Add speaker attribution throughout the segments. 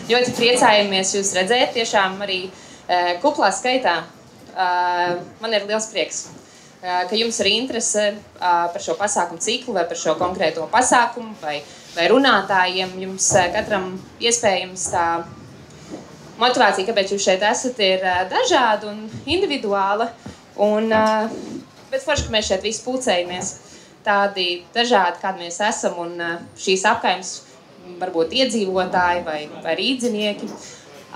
Speaker 1: ļoti priecājamies jūs redzēt, tiešām arī kuplā skaitā. Man ir liels prieks, ka jums ir interese par šo pasākumu ciklu vai par šo konkrēto pasākumu vai runātājiem. Jums katram iespējams tā motivācija, kāpēc jūs šeit esat, ir dažāda un individuāla. Bet forši, ka mēs šeit visi pulcējamies tādi dažādi, kādi mēs esam, un šīs apkaimes varbūt iedzīvotāji vai rīdzinieki,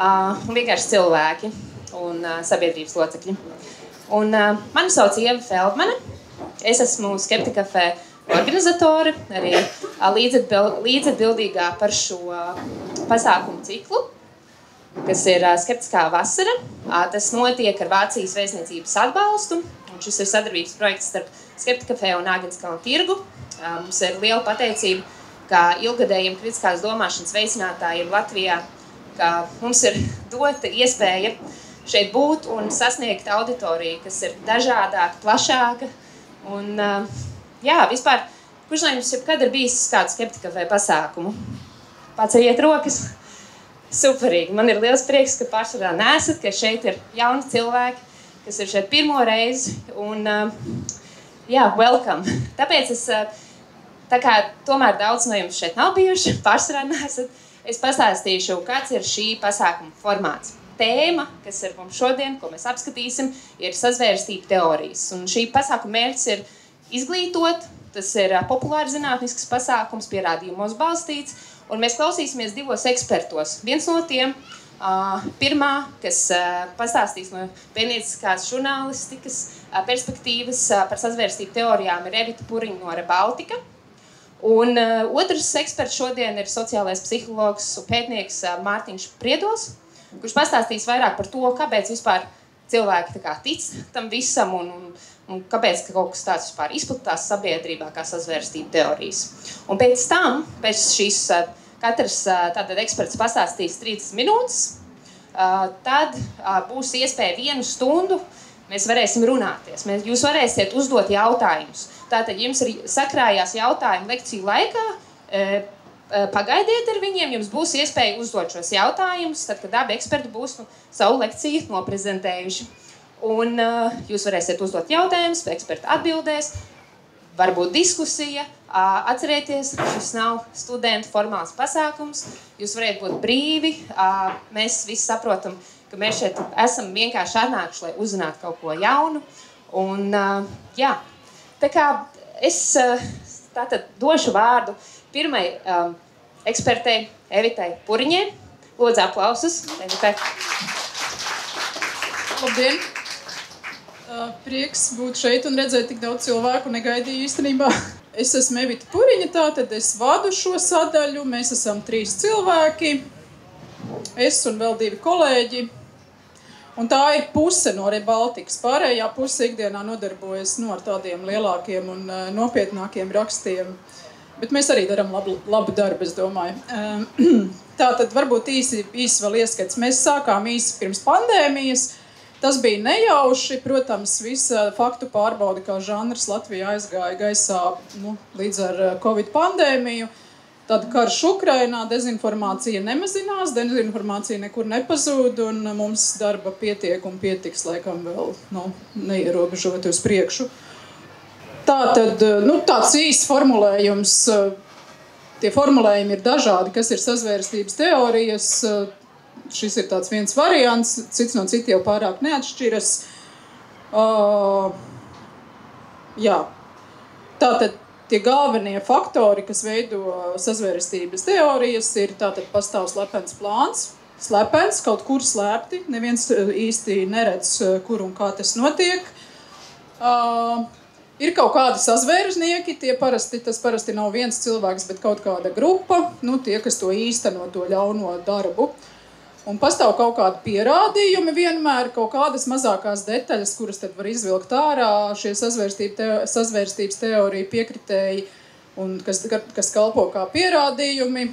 Speaker 1: un vienkārši cilvēki un sabiedrības locekļi. Mani sauc Ieva Feldmane. Es esmu Skeptikafē organizatori, arī līdzatbildīgā par šo pasākumu ciklu, kas ir Skeptiskā vasara. Tas notiek ar Vācijas vēstniecības atbalstu, un šis ir sadarbības projekts starp Skeptikafē un Āgenskalna tirgu. Mums ir liela pateicība, kā ilgadējiem kritiskās domāšanas veicinātājiem Latvijā, ka mums ir dota iespēja šeit būt un sasniegt auditoriju, kas ir dažādāka, plašāka. Vispār, kurš no jums jebkad ir bijis kādu Skeptikafē pasākumu? Paceļiet rokas. Superīgi. Man ir liels prieks, ka pārsvarā neesat, ka šeit ir jauni cilvēki, kas ir šeit pirmo reizi. Welcome. Tāpēc tā kā tomēr daudz no jums šeit nav bijuši, pārsvarā neesat, es pastāstīšu, kāds ir šī pasākuma formāts. Tēma, kas ir mums šodien, ko mēs apskatīsim, ir sazvērestību teorijas. Un šī pasākuma mērķis ir izglītot, tas ir populārs zinātnisks pasākums, pierādījumos balstīts, un mēs klausīsimies divos ekspertos. Viens no tiem, pirmā, kas pastāstīs no pētnieciskās žurnālistikas perspektīvas par sazvērestību teorijām, ir Evita Puriņa no Rebaltika. Un otrs eksperts šodien ir sociālais psihologs un pētnieks Mārtiņš Priedols, kurš pastāstīs vairāk par to, kāpēc vispār cilvēki tic tam visam un kāpēc kaut kas tāds vispār izplatās sabiedrībā kā sazvērestību teorijas. Un pēc tam, pēc šīs katrs tātad eksperts pastāstīs 30 minūtes, tad būs iespēja 1 stundu, mēs varēsim runāties. Jūs varēsiet uzdot jautājumus. Tātad jums ir sakrājās jautājumi lekciju laikā, pagaidiet ar viņiem, jums būs iespēja uzdot šos jautājumus, tad, kad abi eksperti būs savu lekciju noprezentējuši. Un jūs varēsiet uzdot jautājumus, eksperti atbildēs, varbūt diskusija. Atcerieties, šis nav studentu formāls pasākums, jūs varētu būt brīvi. Mēs visi saprotam, ka mēs šeit esam vienkārši atnākuši, lai uzzinātu kaut ko jaunu. Tā kā es tātad došu vārdu pirmai ekspertei Evitai Puriņai. Lūdzu, aplausus. Evitai.
Speaker 2: Labdien! Prieks būt šeit un redzēt tik daudz cilvēku, negaidīju īstenībā. Es esmu Evita Puriņa, tātad es vadu šo sadaļu. Mēs esam 3 cilvēki, es un vēl 2 kolēģi. Un tā ir puse no Rebaltikas. Pārējā puse ikdienā nodarbojas ar tādiem lielākiem un nopietnākiem rakstiem. Bet mēs arī darām labu darbu, es domāju. Tātad varbūt īsi vēl ieskats. Mēs sākām īsi pirms pandēmijas. Tas bija nejauši. Protams, visa faktu pārbaude kā žanrs Latvijā aizgāja gaisā līdz ar Covid pandēmiju. Tad karš Ukrainā, dezinformācija nemazinās, dezinformācija nekur nepazūd, un mums darba pietiek un pietiks laikam vēl neierobežot uz priekšu. Tātad, tāds īsts formulējums, tie formulējumi ir dažādi, kas ir sazvērstības teorijas. Šis ir tāds viens variants, cits no citi jau pārāk neatšķiras. Tātad tie galvenie faktori, kas veido sazvērstības teorijas, ir tātad pastāv slepens plāns. Slepens, kaut kur slēpti, neviens īsti neredz, kur un kā tas notiek. Ir kaut kādi sazvērznieki, tas parasti nav viens cilvēks, bet kaut kāda grupa, tie, kas to īsteno, to ļauno darbu. Un pastāv kaut kādi pierādījumi vienmēr, kaut kādas mazākās detaļas, kuras tad var izvilkt ārā šie sazvērstības teoriju piekritēji, un kas kalpo kā pierādījumi.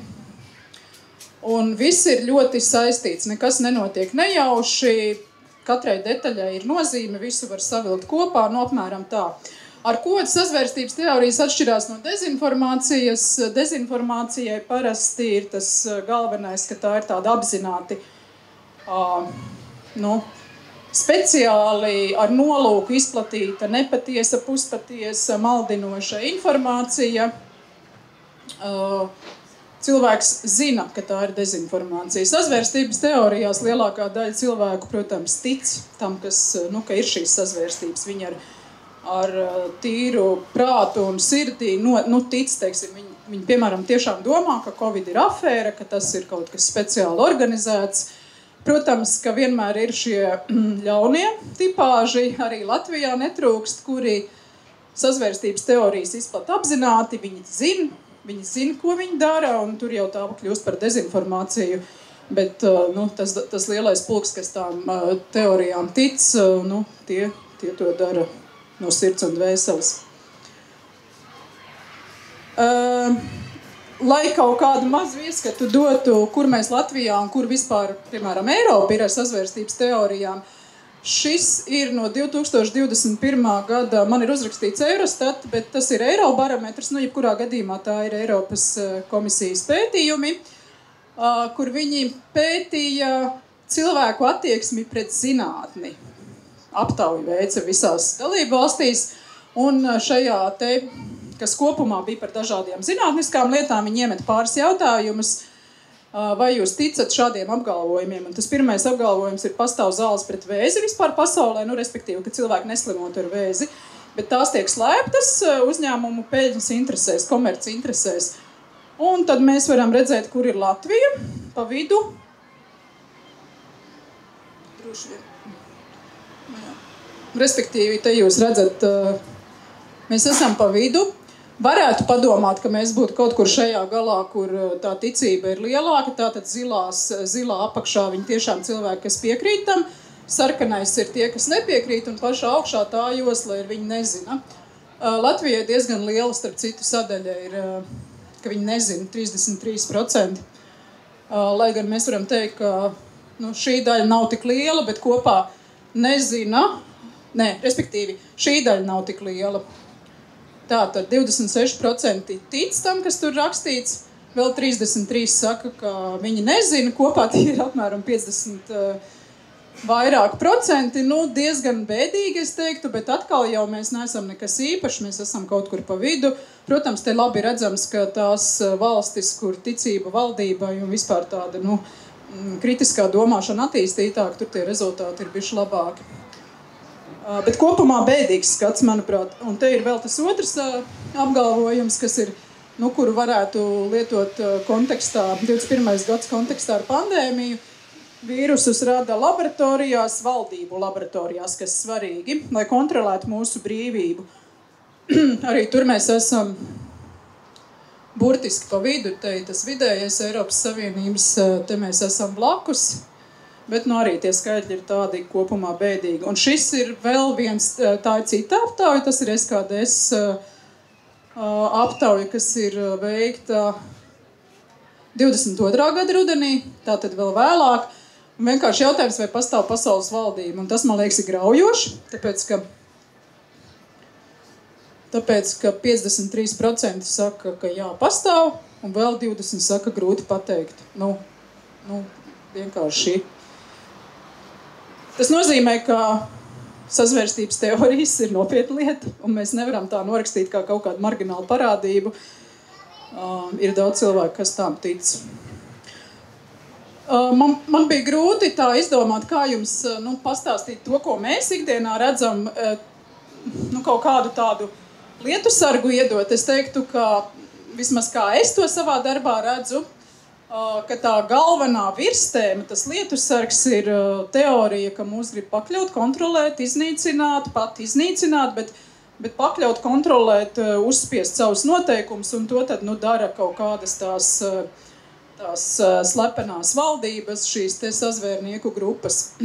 Speaker 2: Un viss ir ļoti saistīts, nekas nenotiek nejauši, katrai detaļai ir nozīme, visu var savilkt kopā, apmēram tā. Ar ko sazvērstības teorijas atšķirās no dezinformācijas? Dezinformācijai parasti ir tas galvenais, ka tā ir tāda apzināti, speciāli ar nolūku izplatīta nepatiesa, puspatiesa, maldinoša informācija. Cilvēks zina, ka tā ir dezinformācija. Sazvērstības teorijās lielākā daļa cilvēku, protams, tic tam, ka ir šīs sazvērstības. Viņi ar tīru prātu un sirdī tic, teiksim, viņi, piemēram, tiešām domā, ka Covid ir afēra, ka tas ir kaut kas speciāli organizēts. Protams, ka vienmēr ir šie ļaunie tipāži, arī Latvijā netrūkst, kuri sazvērstības teorijas izplata apzināti, viņi zina, ko viņi dara, un tur jau tā kļūst par dezinformāciju. Bet tas lielais pulks, kas tām teorijām tic, tie to dara no sirds un dvēseles. Lai kaut kādu mazu ieskatu dotu, kur mēs Latvijā un kur vispār, piemēram, Eiropa ir ar sazvērstības teorijām, šis ir no 2021. gada, man ir uzrakstīts Eurostat, bet tas ir Eirobarometrs, jebkurā gadījumā tā ir Eiropas komisijas pētījumi, kur viņi pētīja cilvēku attieksmi pret zinātni. Aptauju veica visās dalību valstīs, un šajā te, kas kopumā bija par dažādiem zinātniskām lietām, viņi iemet pāris jautājumus, vai jūs ticat šādiem apgalvojumiem. Un tas pirmais apgalvojums ir pastāv zāles pret vēzi vispār pasaulē, respektīvi, ka cilvēki neslimot ar vēzi, bet tās tiek slēptas uzņēmumu peļņas interesēs, komerci interesēs. Un tad mēs varam redzēt, kur ir Latvija, pa vidu. Droši vien. Respektīvi, te jūs redzat, mēs esam pa vidu. Varētu padomāt, ka mēs būtu kaut kur šajā galā, kur tā ticība ir lielāka, tātad zilā apakšā viņi tiešām cilvēki, kas piekrīt tam, sarkanais ir tie, kas nepiekrīt, un pašā augšā tā josla ir, viņi nezina. Latvijai diezgan liela, starp citu, sadaļa ir, ka viņi nezina, 33%. Lai gan mēs varam teikt, ka šī daļa nav tik liela, bet kopā nezina. Respektīvi, šī daļa nav tik liela. Tātad 26% tic tam, kas tur rakstīts, vēl 33% saka, ka viņi nezina, kopā tie ir apmēram 50 vairāk procenti, diezgan bēdīgi, es teiktu, bet atkal jau mēs neesam nekas īpašs, mēs esam kaut kur pa vidu. Protams, te labi redzams, ka tās valstis, kur ticība valdībai un vispār tāda, kritiskā domāšana attīstītāk, tur tie rezultāti ir bijuši labāki. Bet kopumā bēdīgs skats, manuprāt. Un te ir vēl tas otrs apgalvojums, kas ir, kuru varētu lietot kontekstā, 21. gads kontekstā ar pandēmiju. Vīrusus rada laboratorijās, valdību laboratorijās, kas svarīgi, lai kontrolētu mūsu brīvību. Arī tur mēs esam burtiski pa vidu, te ir tas vidējais Eiropas Savienības, te mēs esam blakus. Bet arī tie skaitļi ir tādi kopumā bēdīgi. Un šis ir vēl viens, tā ir cita aptauja, tas ir SKDS aptauja, kas ir veikta 22. gada rudenī, tātad vēl vēlāk. Un vienkārši jautājums, vai pastāv pasaules valdība. Un tas, man liekas, ir graujoši, tāpēc, ka 53% saka, ka jā, pastāv, un vēl 20% saka, grūti pateikt. Vienkārši. Tas nozīmē, ka sazvērstības teorijas ir nopietna lieta, un mēs nevaram tā norakstīt kā kaut kādu marginālu parādību. Ir daudz cilvēku, kas tām tic. Man bija grūti tā izdomāt, kā jums pastāstīt to, ko mēs ikdienā redzam, kaut kādu tādu lietusargu iedot. Es teiktu, ka vismaz kā es to savā darbā redzu, ka tā galvenā virstēma, tas lietusargs ir teorija, ka mūs grib pakļaut, kontrolēt, iznīcināt, bet pakļaut, kontrolēt, uzspiest savus noteikumus, un to tad dara kaut kādas tās slepenās valdības, šīs te sazvērnieku grupas.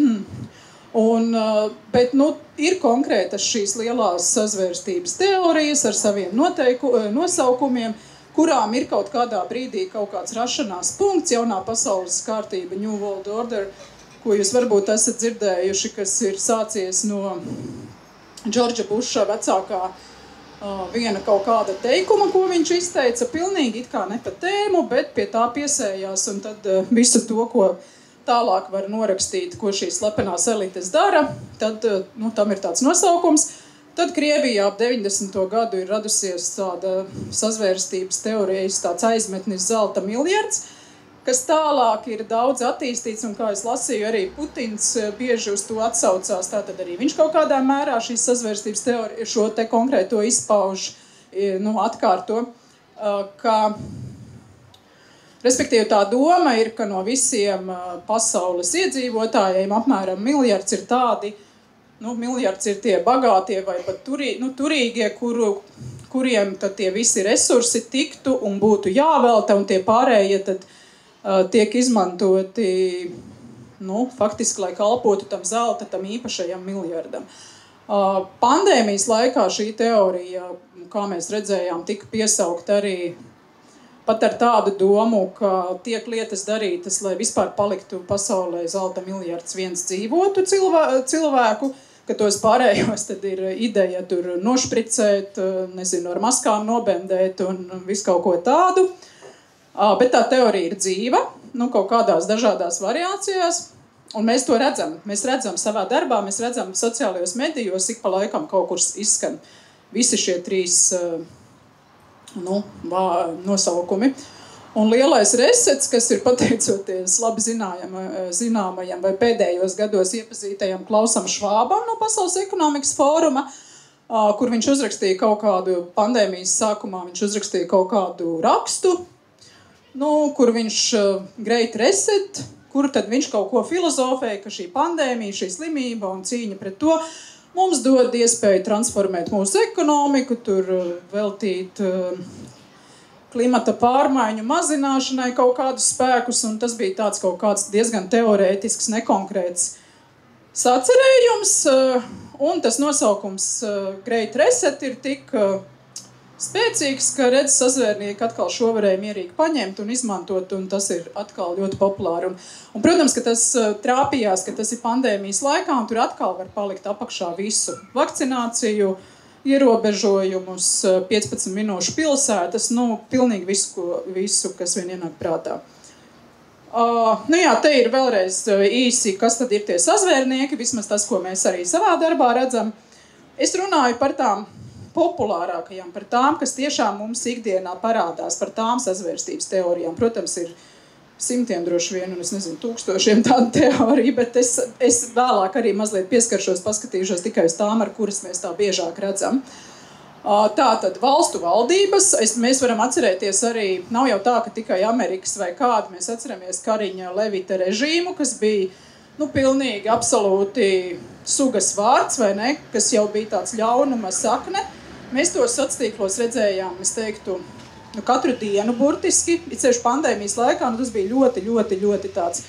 Speaker 2: Bet ir konkrētas šīs lielās sazvērstības teorijas ar saviem nosaukumiem, kurām ir kaut kādā brīdī kaut kāds rašanās punkts, jaunā pasaules kārtība, New World Order, ko jūs varbūt esat dzirdējuši, kas ir sācies no Džordža Buša vecākā viena kaut kāda teikuma, ko viņš izteica, pilnīgi it kā ne pa tēmu, bet pie tā piesējās, un tad visu to, ko tālāk var norakstīt, ko šīs slepenās elites dara, tad tam ir tāds nosaukums. Tad Krievijā ap 90. gadu ir radusies tāda sazvērstības teorijas, tāds aizmetnis zelta miljards, kas tālāk ir daudz attīstīts, un kā es lasīju, arī Putins bieži uz to atsaucās, tātad arī viņš kaut kādā mērā šīs sazvērstības teoriju, šo te konkrēto izpauž, atkārto, ka, respektīvi tā doma ir, ka no visiem pasaules iedzīvotājiem apmēram miljards ir tādi, miljards ir tie bagātie vai pat turīgie, kuriem tad tie visi resursi tiktu un būtu jāvelta, un tie pārējie tad tiek izmantoti, faktiski, lai kalpotu tam zelta, tam īpašajam miljardam. Pandēmijas laikā šī teorija, kā mēs redzējām, tika piesaukt arī pat ar tādu domu, ka tiek lietas darītas, lai vispār paliktu pasaulē zelta miljards viens dzīvotu cilvēku, ka tos pārējos tad ir ideja tur nošpricēt, ar maskām nobendēt un visu kaut ko tādu. Bet tā teorija ir dzīva, kaut kādās dažādās variācijās, un mēs to redzam. Mēs redzam savā darbā, mēs redzam sociālajos medijos, ik pa laikam kaut kur izskan visi šie trīs nosaukumi. Un lielais resets, kas ir pateicoties labi zināmajam vai pēdējos gados iepazītajam Klausam Švābam no Pasaules ekonomikas fóruma, kur viņš uzrakstīja kaut kādu pandēmijas sākumā, viņš uzrakstīja kaut kādu rakstu, kur viņš Great Reset, kur tad viņš kaut ko filozofēja, ka šī pandēmija, šī slimība un cīņa pret to mums dod iespēju transformēt mūsu ekonomiku, tur veltīt klimata pārmaiņu mazināšanai kaut kādus spēkus, un tas bija tāds kaut kāds diezgan teorētisks, nekonkrēts sacerējums, un tas nosaukums Great Reset ir tik spēcīgs, ka redz sazvērnieki atkal šo varēja mierīgi paņemt un izmantot, un tas ir atkal ļoti populāri. Un, protams, ka tas trāpījās, ka tas ir pandēmijas laikā, un tur atkal var palikt apakšā visu. Vakcināciju, ierobežojumus, 15 minūšu pilsētas, pilnīgi visu, kas vien ienāk prātā. Te ir vēlreiz īsi, kas tad ir tie sazvērnieki, vismaz tas, ko mēs arī savā darbā redzam. Es runāju par tām populārākajām, par tām, kas tiešām mums ikdienā parādās, par tām sazvērstības teorijām. Protams, ir simtiem droši vien, un es nezinu, tūkstošiem tādu teoriju, bet es vēlāk arī mazliet pieskaršos, paskatīšos tikai uz tām, ar kuras mēs tā biežāk redzam. Tātad valstu valdības, mēs varam atcerēties arī, nav jau tā, ka tikai Amerikas vai kāda, mēs atceramies Kariņa Levita režīmu, kas bija pilnīgi absolūti sugas vārds, vai ne, kas jau bija tāds ļaunuma sakne. Mēs tos sociālos redzējām, es teiktu, katru dienu burtiski, it sevišķi pandēmijas laikā, tas bija ļoti, ļoti, ļoti tāds,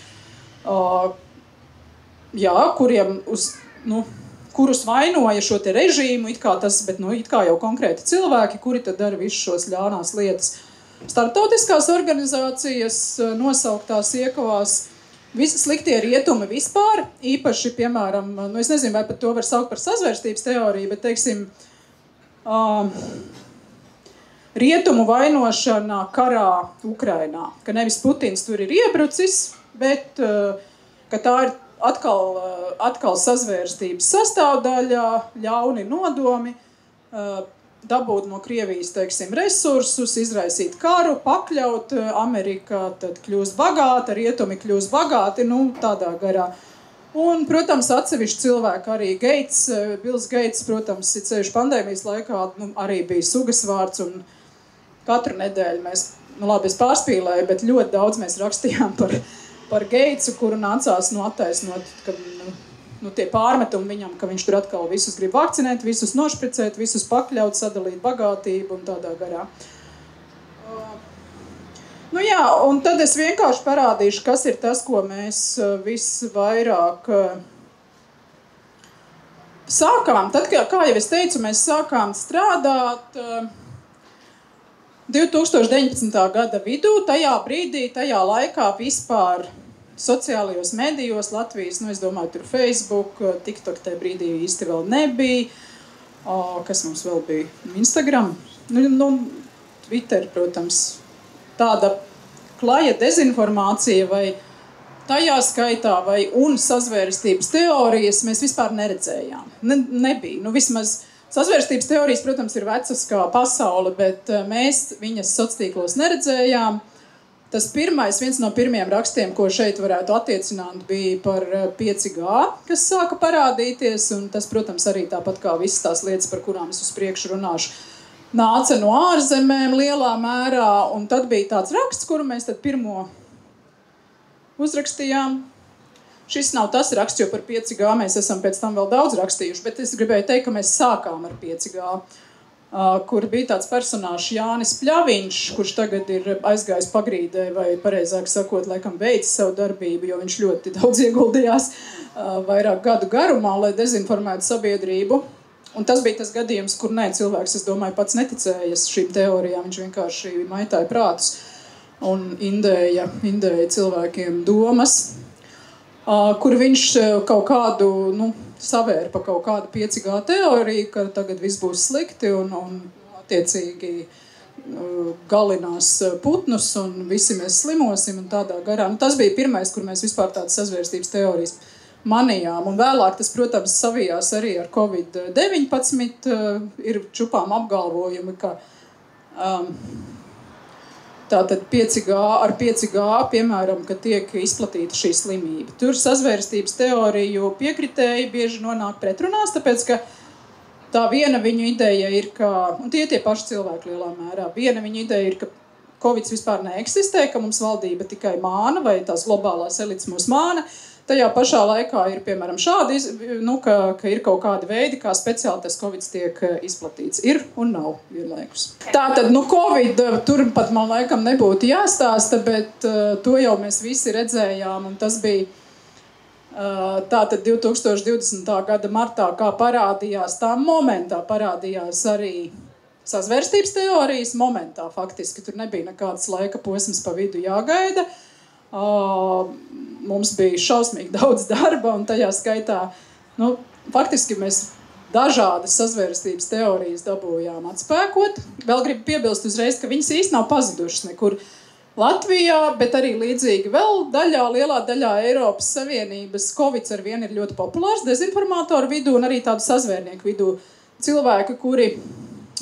Speaker 2: kuriem kurus vainoja šo te režīmu, it kā jau konkrēti cilvēki, kuri tad dara visu šos ļaunās lietas. Starptautiskās organizācijas nosauktās iekavās, visi sliktie rietumi vispār, īpaši, piemēram, es nezinu, vai pat to var saukt par sazvērstības teoriju, bet, teiksim, rietumu vainošana karā Ukrainā, ka nevis Putins tur ir iebrucis, bet ka tā ir atkal sazvērstības sastāvdaļā, ļauni nodomi, dabūt no Krievijas, teiksim, resursus, izraisīt karu, pakļaut, Amerika tad kļūst bagāta, rietumi kļūst bagāti, tādā garā. Un, protams, atsevišķi cilvēki arī Bills Gates, protams, ceļš pandēmijas laikā arī bija sugas vārds, un katru nedēļu mēs, es pārspīlēju, bet ļoti daudz mēs rakstījām par Gatesu, kuru nācās attaisnot, ka tie pārmetumi viņam, ka viņš tur atkal visus grib vakcinēt, visus nošpricēt, visus pakļaut, sadalīt bagātību un tādā garā. Un tad es vienkārši parādīšu, kas ir tas, ko mēs visvairāk sākām. Tad, kā jau es teicu, mēs sākām strādāt 2019. Gada vidū, tajā brīdī, tajā laikā vispār sociālajos medijos Latvijas, es domāju, tur Facebook, TikTok tajā brīdī īsti vēl nebija. Kas mums vēl bija? Instagram, Twitter, protams. Tāda klaja dezinformācija vai tajā skaitā un sazvērstības teorijas mēs vispār neredzējām. Nebija. Vismaz sazvērstības teorijas, protams, ir vecas kā pasaule, bet mēs viņas sociālos neredzējām. Tas viens no pirmajiem rakstiem, ko šeit varētu attiecināt, bija par 5G, kas sāka parādīties, un tas, protams, arī tāpat kā visas tās lietas, par kurām es uz priekšu runāšu, nāca no ārzemēm lielā mērā, un tad bija tāds raksts, kuru mēs tad pirmo uzrakstījām. Šis nav tas raksts, jo par 5G mēs esam pēc tam vēl daudz rakstījuši, bet es gribēju teikt, ka mēs sākām ar 5G. Kur bija tāds personāžs Jānis Pļaviņš, kurš tagad ir aizgājis pagrīdē, vai pareizāk sakot, laikam veicis savu darbību, jo viņš ļoti daudz ieguldījās vairāk gadu garumā, lai dezinformētu sabiedrību. Un tas bija tas gadījums, kur cilvēks, es domāju, pats neticējas šīm teorijām, viņš vienkārši maitāja prātus un indēja cilvēkiem domas, kur viņš kaut kādu, savēra pa kaut kādu 5G teoriju, ka tagad viss būs slikti un attiecīgi galinās putnus un visi mēs slimosim un tādā garā. Tas bija pirmais, kur mēs vispār tādas sazvērstības teorijas manījām. Un vēlāk tas, protams, savijās arī ar Covid-19 ir čupām apgalvojumi, ka tātad 5G, piemēram, ka tiek izplatīta šī slimība. Tur sazvērstības teoriju piekritēji bieži nonāk pretrunās, tāpēc, ka tā viena viņu ideja ir, ka, un tie paši cilvēki lielā mērā, viena viņu ideja ir, ka Covid vispār neeksistē, ka mums valdība tikai māna vai tās globālās elites mūs māna. Tajā pašā laikā ir, piemēram, šādi, ka ir kaut kādi veidi, kā speciāli tas Covid tiek izplatīts. Ir un nav vienlaikus. Tātad, Covid, tur pat man laikam nebūtu jāstāsta, bet to jau mēs visi redzējām, un tas bija tātad 2020. Gada martā, kā parādījās, tā momentā parādījās arī sazvērstības teorijas, momentā faktiski, tur nebija nekāds laika posms pa vidu jāgaida. Mums bija šausmīgi daudz darba, un tajā skaitā, faktiski mēs dažādas sazvērstības teorijas dabūjām atspēkot. Vēl gribu piebilst uzreiz, ka viņas īsti nav pazudušas nekur Latvijā, bet arī līdzīgi vēl lielā daļā Eiropas Savienības Covid ar vienu ir ļoti populārs dezinformātoru vidū un arī tādu sazvērnieku vidū. Cilvēki, kuri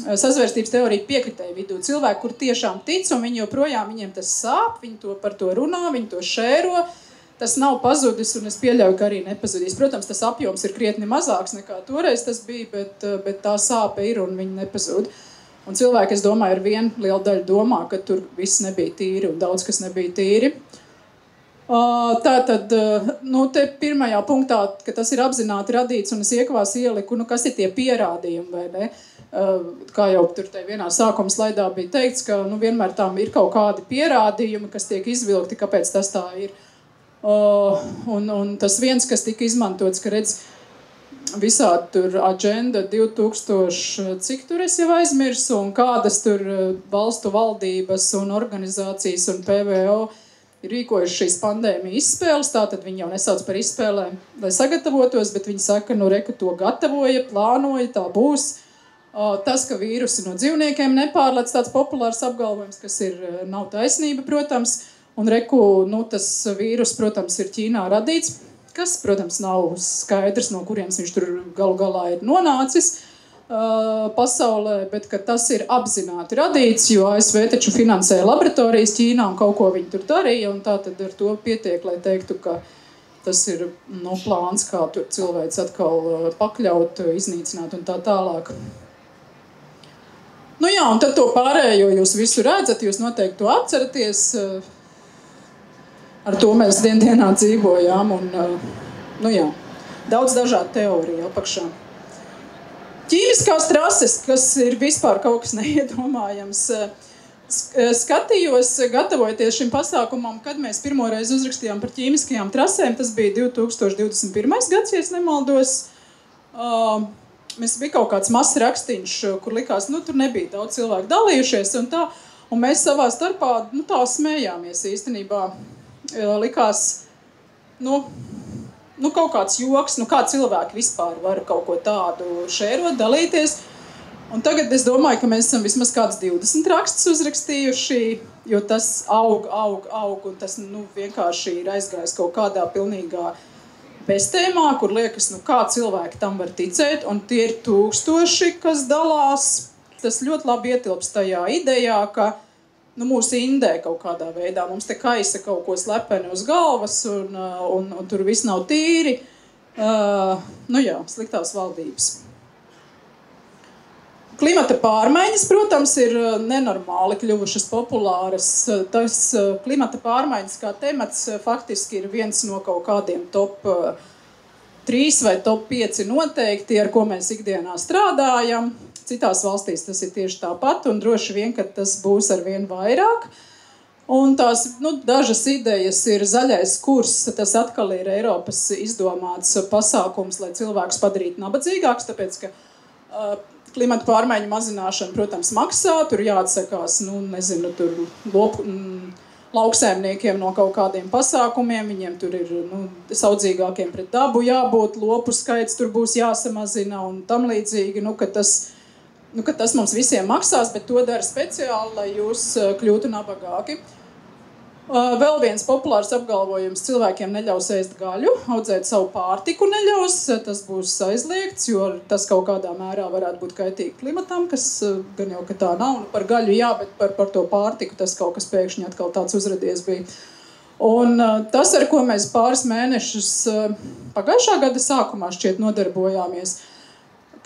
Speaker 2: sazvērstības teorija piekritēja vidū. Cilvēki, kur tiešām tic, un viņi joprojām viņiem tas sāp, viņi par to runā, viņi to šēro. Tas nav pazudis, un es pieļauju, ka arī nepazudīs. Protams, tas apjoms ir krietni mazāks nekā toreiz tas bija, bet tā sāpe ir, un viņi nepazud. Un cilvēki, es domāju, ar vienu lielu daļu domā, ka tur viss nebija tīri, un daudz kas nebija tīri. Tātad, te pirmajā punktā, ka tas ir apzināti radīts, un es iekavās ieliku, kas ir tie pierādījumi, vai ne? Kā jau tur vienā sākuma slaidā bija teikts, ka vienmēr tām ir kaut kādi pierādījumi, kas tiek izvilkti, kāpēc tas tā ir. Un tas viens, kas tika izmantots, ka redz visādi tur agenda 2000, cik tur es jau aizmirsu, un kādas tur valstu valdības un organizācijas un PVO ir rīkojuši šīs pandēmijas izspēles, tātad viņi jau nesauc par izspēlēm, lai sagatavotos, bet viņi saka, reka to gatavoja, plānoja, tā būs. Tas, ka vīrusi no dzīvniekiem nepārlec, tāds populārs apgalvojums, kas nav taisnība, protams, un tas vīrus, protams, ir Ķīnā radīts, kas, protams, nav skaidrs, no kurienes viņš tur galu galā ir nonācis pasaulē, bet ka tas ir apzināti radīts, jo ASV taču finansēja laboratorijas Ķīnā un kaut ko viņi tur darīja, un tā tad ar to pietiek, lai teiktu, ka tas ir plāns, kā tur cilvēks atkal pakļaut, iznīcināt un tā tālāk. Un tad to pārējo jūs visu redzat, jūs noteikti to atceraties. Ar to mēs dienā dzīvojām, un, daudz dažādu teoriju apakšā. Ķīmiskās trases, kas ir vispār kaut kas neiedomājams. Skatījos, gatavojoties šim pasākumam, kad mēs pirmoreiz uzrakstījām par ķīmiskajām trasēm, tas bija 2021. Gads, ja es nemaldos. Mēs bija kaut kāds mazs rakstīņš, kur likās, tur nebija daudz cilvēku dalījušies un tā, un mēs savā starpā, tā smējāmies īstenībā. Likās, kaut kāds joks, kā cilvēki vispār var kaut ko tādu šērot, dalīties. Un tagad es domāju, ka mēs esam vismaz kāds 20 rakstus uzrakstījuši, jo tas aug, un tas vienkārši ir aizgājis kaut kādā pilnīgā beztēmā, kur liekas, kā cilvēki tam var ticēt, un tie ir tūkstoši, kas dalās. Tas ļoti labi ietilps tajā idejā, ka mūs indē kaut kādā veidā, mums te kaisa kaut ko slepeni uz galvas, un tur viss nav tīri. Sliktās valdības. Klimata pārmaiņas, protams, ir nenormāli kļuvušas populāras. Tas klimata pārmaiņas kā temats faktiski ir viens no kaut kādiem top 3 vai top 5 noteikti, ar ko mēs ikdienā strādājam. Citās valstīs tas ir tieši tāpat, un droši vien, ka tas būs arvien vairāk. Un tās dažas idejas ir zaļais kurs, tas atkal ir Eiropas izdomāts pasākums, lai cilvēkus padarītu nabadzīgāks, tāpēc, ka klimata pārmaiņu mazināšana, protams, maksā, tur jāatsakās, lauksēmniekiem no kaut kādiem pasākumiem, viņiem tur ir saudzīgākiem pret dabu jābūt, lopu skaits tur būs jāsamazina un tam līdzīgi, ka tas mums visiem maksās, bet to dara speciāli, lai jūs kļūtu nabagāki. Vēl viens populārs apgalvojums: cilvēkiem neļaus ēst gaļu, audzēt savu pārtiku neļaus, tas būs aizliegts, jo tas kaut kādā mērā varētu būt kaitīgi klimatam, kas gan jau, ka tā nav, par gaļu jā, bet par to pārtiku tas kaut kas pēkšņi atkal tāds uzradies bija. Un tas, ar ko mēs pāris mēnešus pagājušā gada sākumā šķiet nodarbojāmies,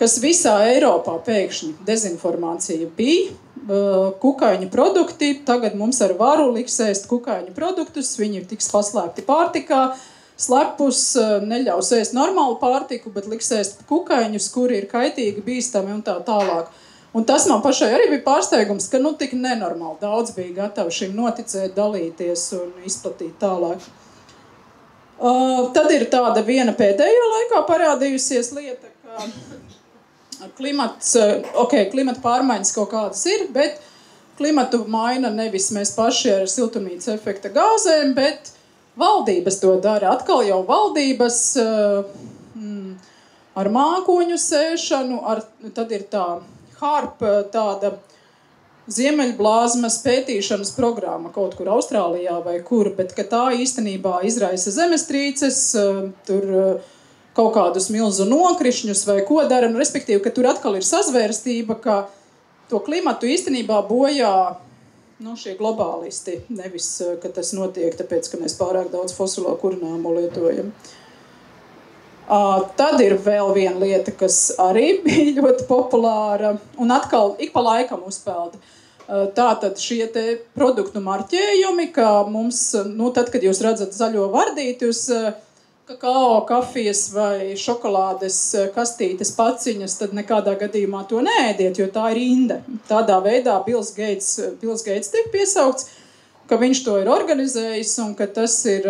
Speaker 2: kas visā Eiropā pēkšņi dezinformācija bija, kukaiņu produkti, tagad mums ar varu liks ēst kukaiņu produktus, viņi tiks paslēpti pārtikā, slepus, neļaus ēst normālu pārtiku, bet liks ēst kukaiņus, kuri ir kaitīgi, bīstami un tā tālāk. Un tas man pašai arī bija pārsteigums, ka tik nenormāli daudz bija gatavi šim noticēt, dalīties un izplatīt tālāk. Tad ir tāda viena pēdējā laikā parādījusies lieta, ka klimata pārmaiņas kaut kādas ir, bet klimatu maina nevis mēs paši ar siltumnīcas efekta gāzēm, bet valdības to dara. Atkal jau valdības ar mākoņu sēšanu, tad ir tā HARP, tāda ziemeļblāzmas pētīšanas programma kaut kur Austrālijā vai kur, bet ka tā īstenībā izraisa zemestrīces, tur kaut kādus milzu nokrišņus vai ko dara, respektīvi, ka tur atkal ir sazvērstība, ka to klimatu īstenībā bojā šie globālisti, nevis, ka tas notiek tāpēc, ka mēs pārāk daudz fosilo kurināmo lietojam. Tad ir vēl viena lieta, kas arī bija ļoti populāra, un atkal ik pa laikam uzpelda. Tātad šie te produktu marķējumi, ka mums, tad, kad jūs redzat zaļo vardīti uz kakao, kafijas vai šokolādes kastītes paciņas, tad nekādā gadījumā to neēdiet, jo tā ir inde. Tādā veidā Bills Gates tiek piesaukts, ka viņš to ir organizējis un ka tas ir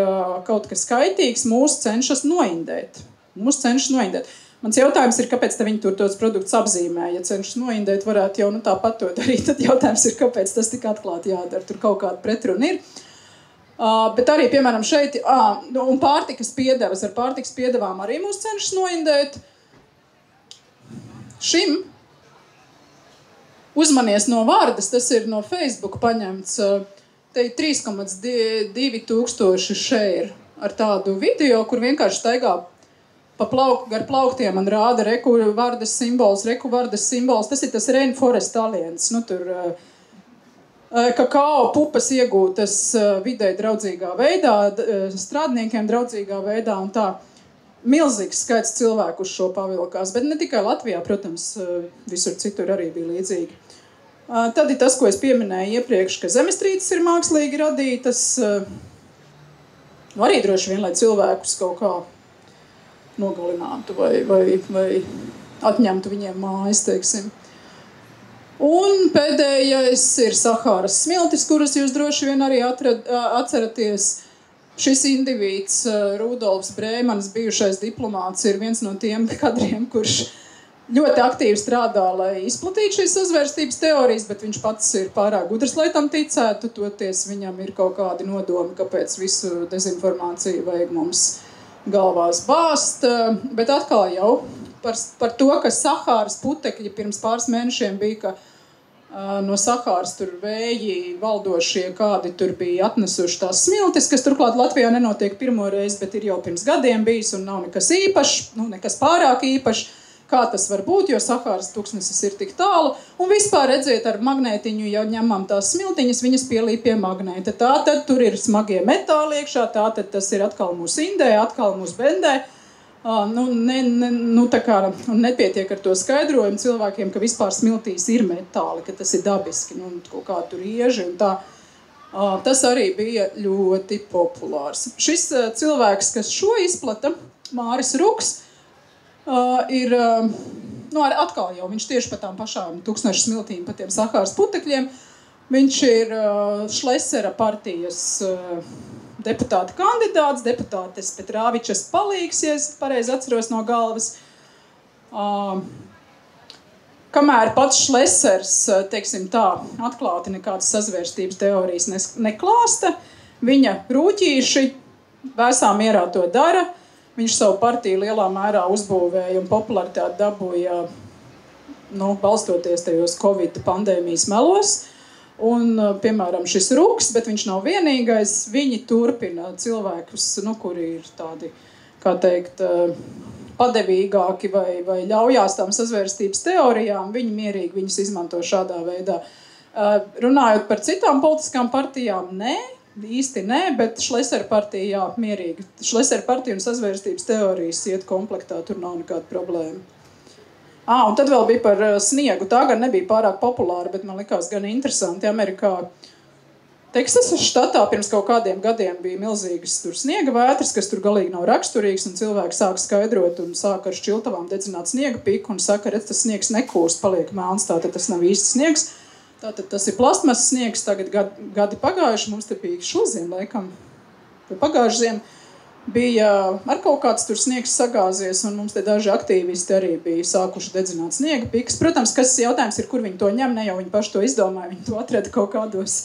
Speaker 2: kaut kas kaitīgs, mūs cenšas noindēt. Mans jautājums ir, kāpēc viņi tur tos produktus apzīmē? Ja cenšas noindēt, varētu jau tāpat to darīt, tad jautājums ir, kāpēc tas tik atklāti jādara, tur kaut kāda pretruna ir. Bet arī, piemēram, šeit, un pārtikas piedevas, ar pārtikas piedevām arī mūs cenšas noindēt. Šim uzmanies no vārdas, tas ir no Facebook paņemts, te ir 3,2 tūkstoši share ar tādu video, kur vienkārši staigā gar plauktiem un rāda reku vardas simbols, tas ir tas Rainforest Alliance, tur kakao pupas iegūtas vidē draudzīgā veidā, strādniekiem draudzīgā veidā un tā. Milzīgs skaits cilvēku uz šo pavilkās, bet ne tikai Latvijā, protams, visur citur arī bija līdzīgi. Tad ir tas, ko es pieminēju iepriekš, ka zemestrīces ir mākslīgi radītas. Arī droši vien, lai cilvēkus kaut kā nogalinātu vai atņemtu viņiem mājas, teiksim. Un pēdējais ir Sahāras smiltis, kuras jūs droši vien arī atceraties. Šis indivīds, Rudolfs Brēmanis, bijušais diplomāts, ir viens no tiem kadriem, kurš ļoti aktīvi strādā, lai izplatītu šīs sazvērstības teorijas, bet viņš pats ir pārāk gudrs, lai tam ticētu, toties viņam ir kaut kādi nodomi, kāpēc visu dezinformāciju vajag mums galvās bāzt, bet atkal jau par to, ka Sahāras putekļi pirms pāris mēnešiem bija, ka no Sahāras tur vēji valdošie, kādi tur bija atnesuši tās smiltis, kas turklāt Latvijā nenotiek pirmo reizi, bet ir jau pirms gadiem bijis un nav nekas īpašs, nekas pārāk īpašs, kā tas var būt, jo Sahāras tuksnesis ir tik tālu. Un vispār redziet, ar magnētiņu jau ņemam tās smiltiņas, viņas pielīp pie magnēta. Tātad tur ir smagie metāli iekšā, tātad tas ir atkal mūs indē, atkal mūs bendē. Tā kā nepietiek ar to skaidrojumu cilvēkiem, ka vispār smiltīs ir metāli, ka tas ir dabiski, kaut kā tur ieži un tā. Tas arī bija ļoti populārs. Šis cilvēks, kas šo izplata, Māris Ruks, ir, atkal jau, viņš tieši pa tām pašām tūkstnešu smiltīm, pa tiem Sahāras putekļiem, viņš ir Šlesera partijas deputāta kandidāts, deputātes Petrāvičas palīgs, ja es pareizi atceros no galvas. Kamēr pats Šlesers, teiksim tā, atklāti nekādas sazvērstības teorijas neklāsta, viņa rūķīši vēsā mierā to dara, viņš savu partiju lielā mērā uzbūvēja un popularitāti dabūja, balstoties tajos Covid pandēmijas melos. Un, piemēram, šis Ruks, bet viņš nav vienīgais, viņi turpina cilvēkus, kuri ir tādi, kā teikt, padevīgāki vai ļaujās tām sazvērstības teorijām, viņi mierīgi viņus izmanto šādā veidā. Runājot par citām politiskām partijām, īsti nē, bet Šlesera partija, jā, mierīgi. Šlesera partija un sazvērstības teorijas iet komplektā, tur nav nekāda problēma. Un tad vēl bija par sniegu. Tā gan nebija pārāk populāra, bet man likās gan interesanti. Amerikā Teksasas štatā pirms kaut kādiem gadiem bija milzīgas tur sniega vētras, kas tur galīgi nav raksturīgs, un cilvēki sāk skaidrot un sāk ar šķiltavām dedzināt sniega piku un saka, redz, tas sniegs nekūst, paliek melns, tātad tas nav īsts sniegs. Tātad tas ir plastmasas sniegs, tagad gadi pagājuši, mums te bija šoziem laikam, vai pagājuši ziem, bija ar kaut kāds tur sniegs sagāzies, un mums te daži aktīvisti arī bija sākuši dedzināt sniega pikas. Protams, kas jautājums ir, kur viņi to ņem, ne jau viņi paši to izdomāja, viņi to atrada kaut kādos,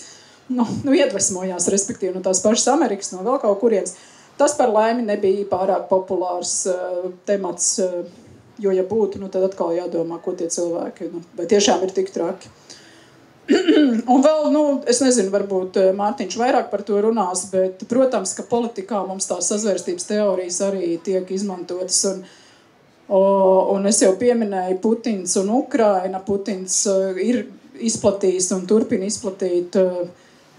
Speaker 2: iedvesmojās, respektīvi, no tās pašas Amerikas, no vēl kaut kurienes. Tas par laimi nebija pārāk populārs temats, jo ja būtu, tad atkal jādomā, ko tie cilvēki, vai tiešām ir tik traki. Un vēl, es nezinu, varbūt Mārtiņš vairāk par to runās, bet, protams, ka politikā mums tās sazvērstības teorijas arī tiek izmantotas. Un es jau pieminēju Putins un Ukraina. Putins ir izplatījis un turpina izplatīt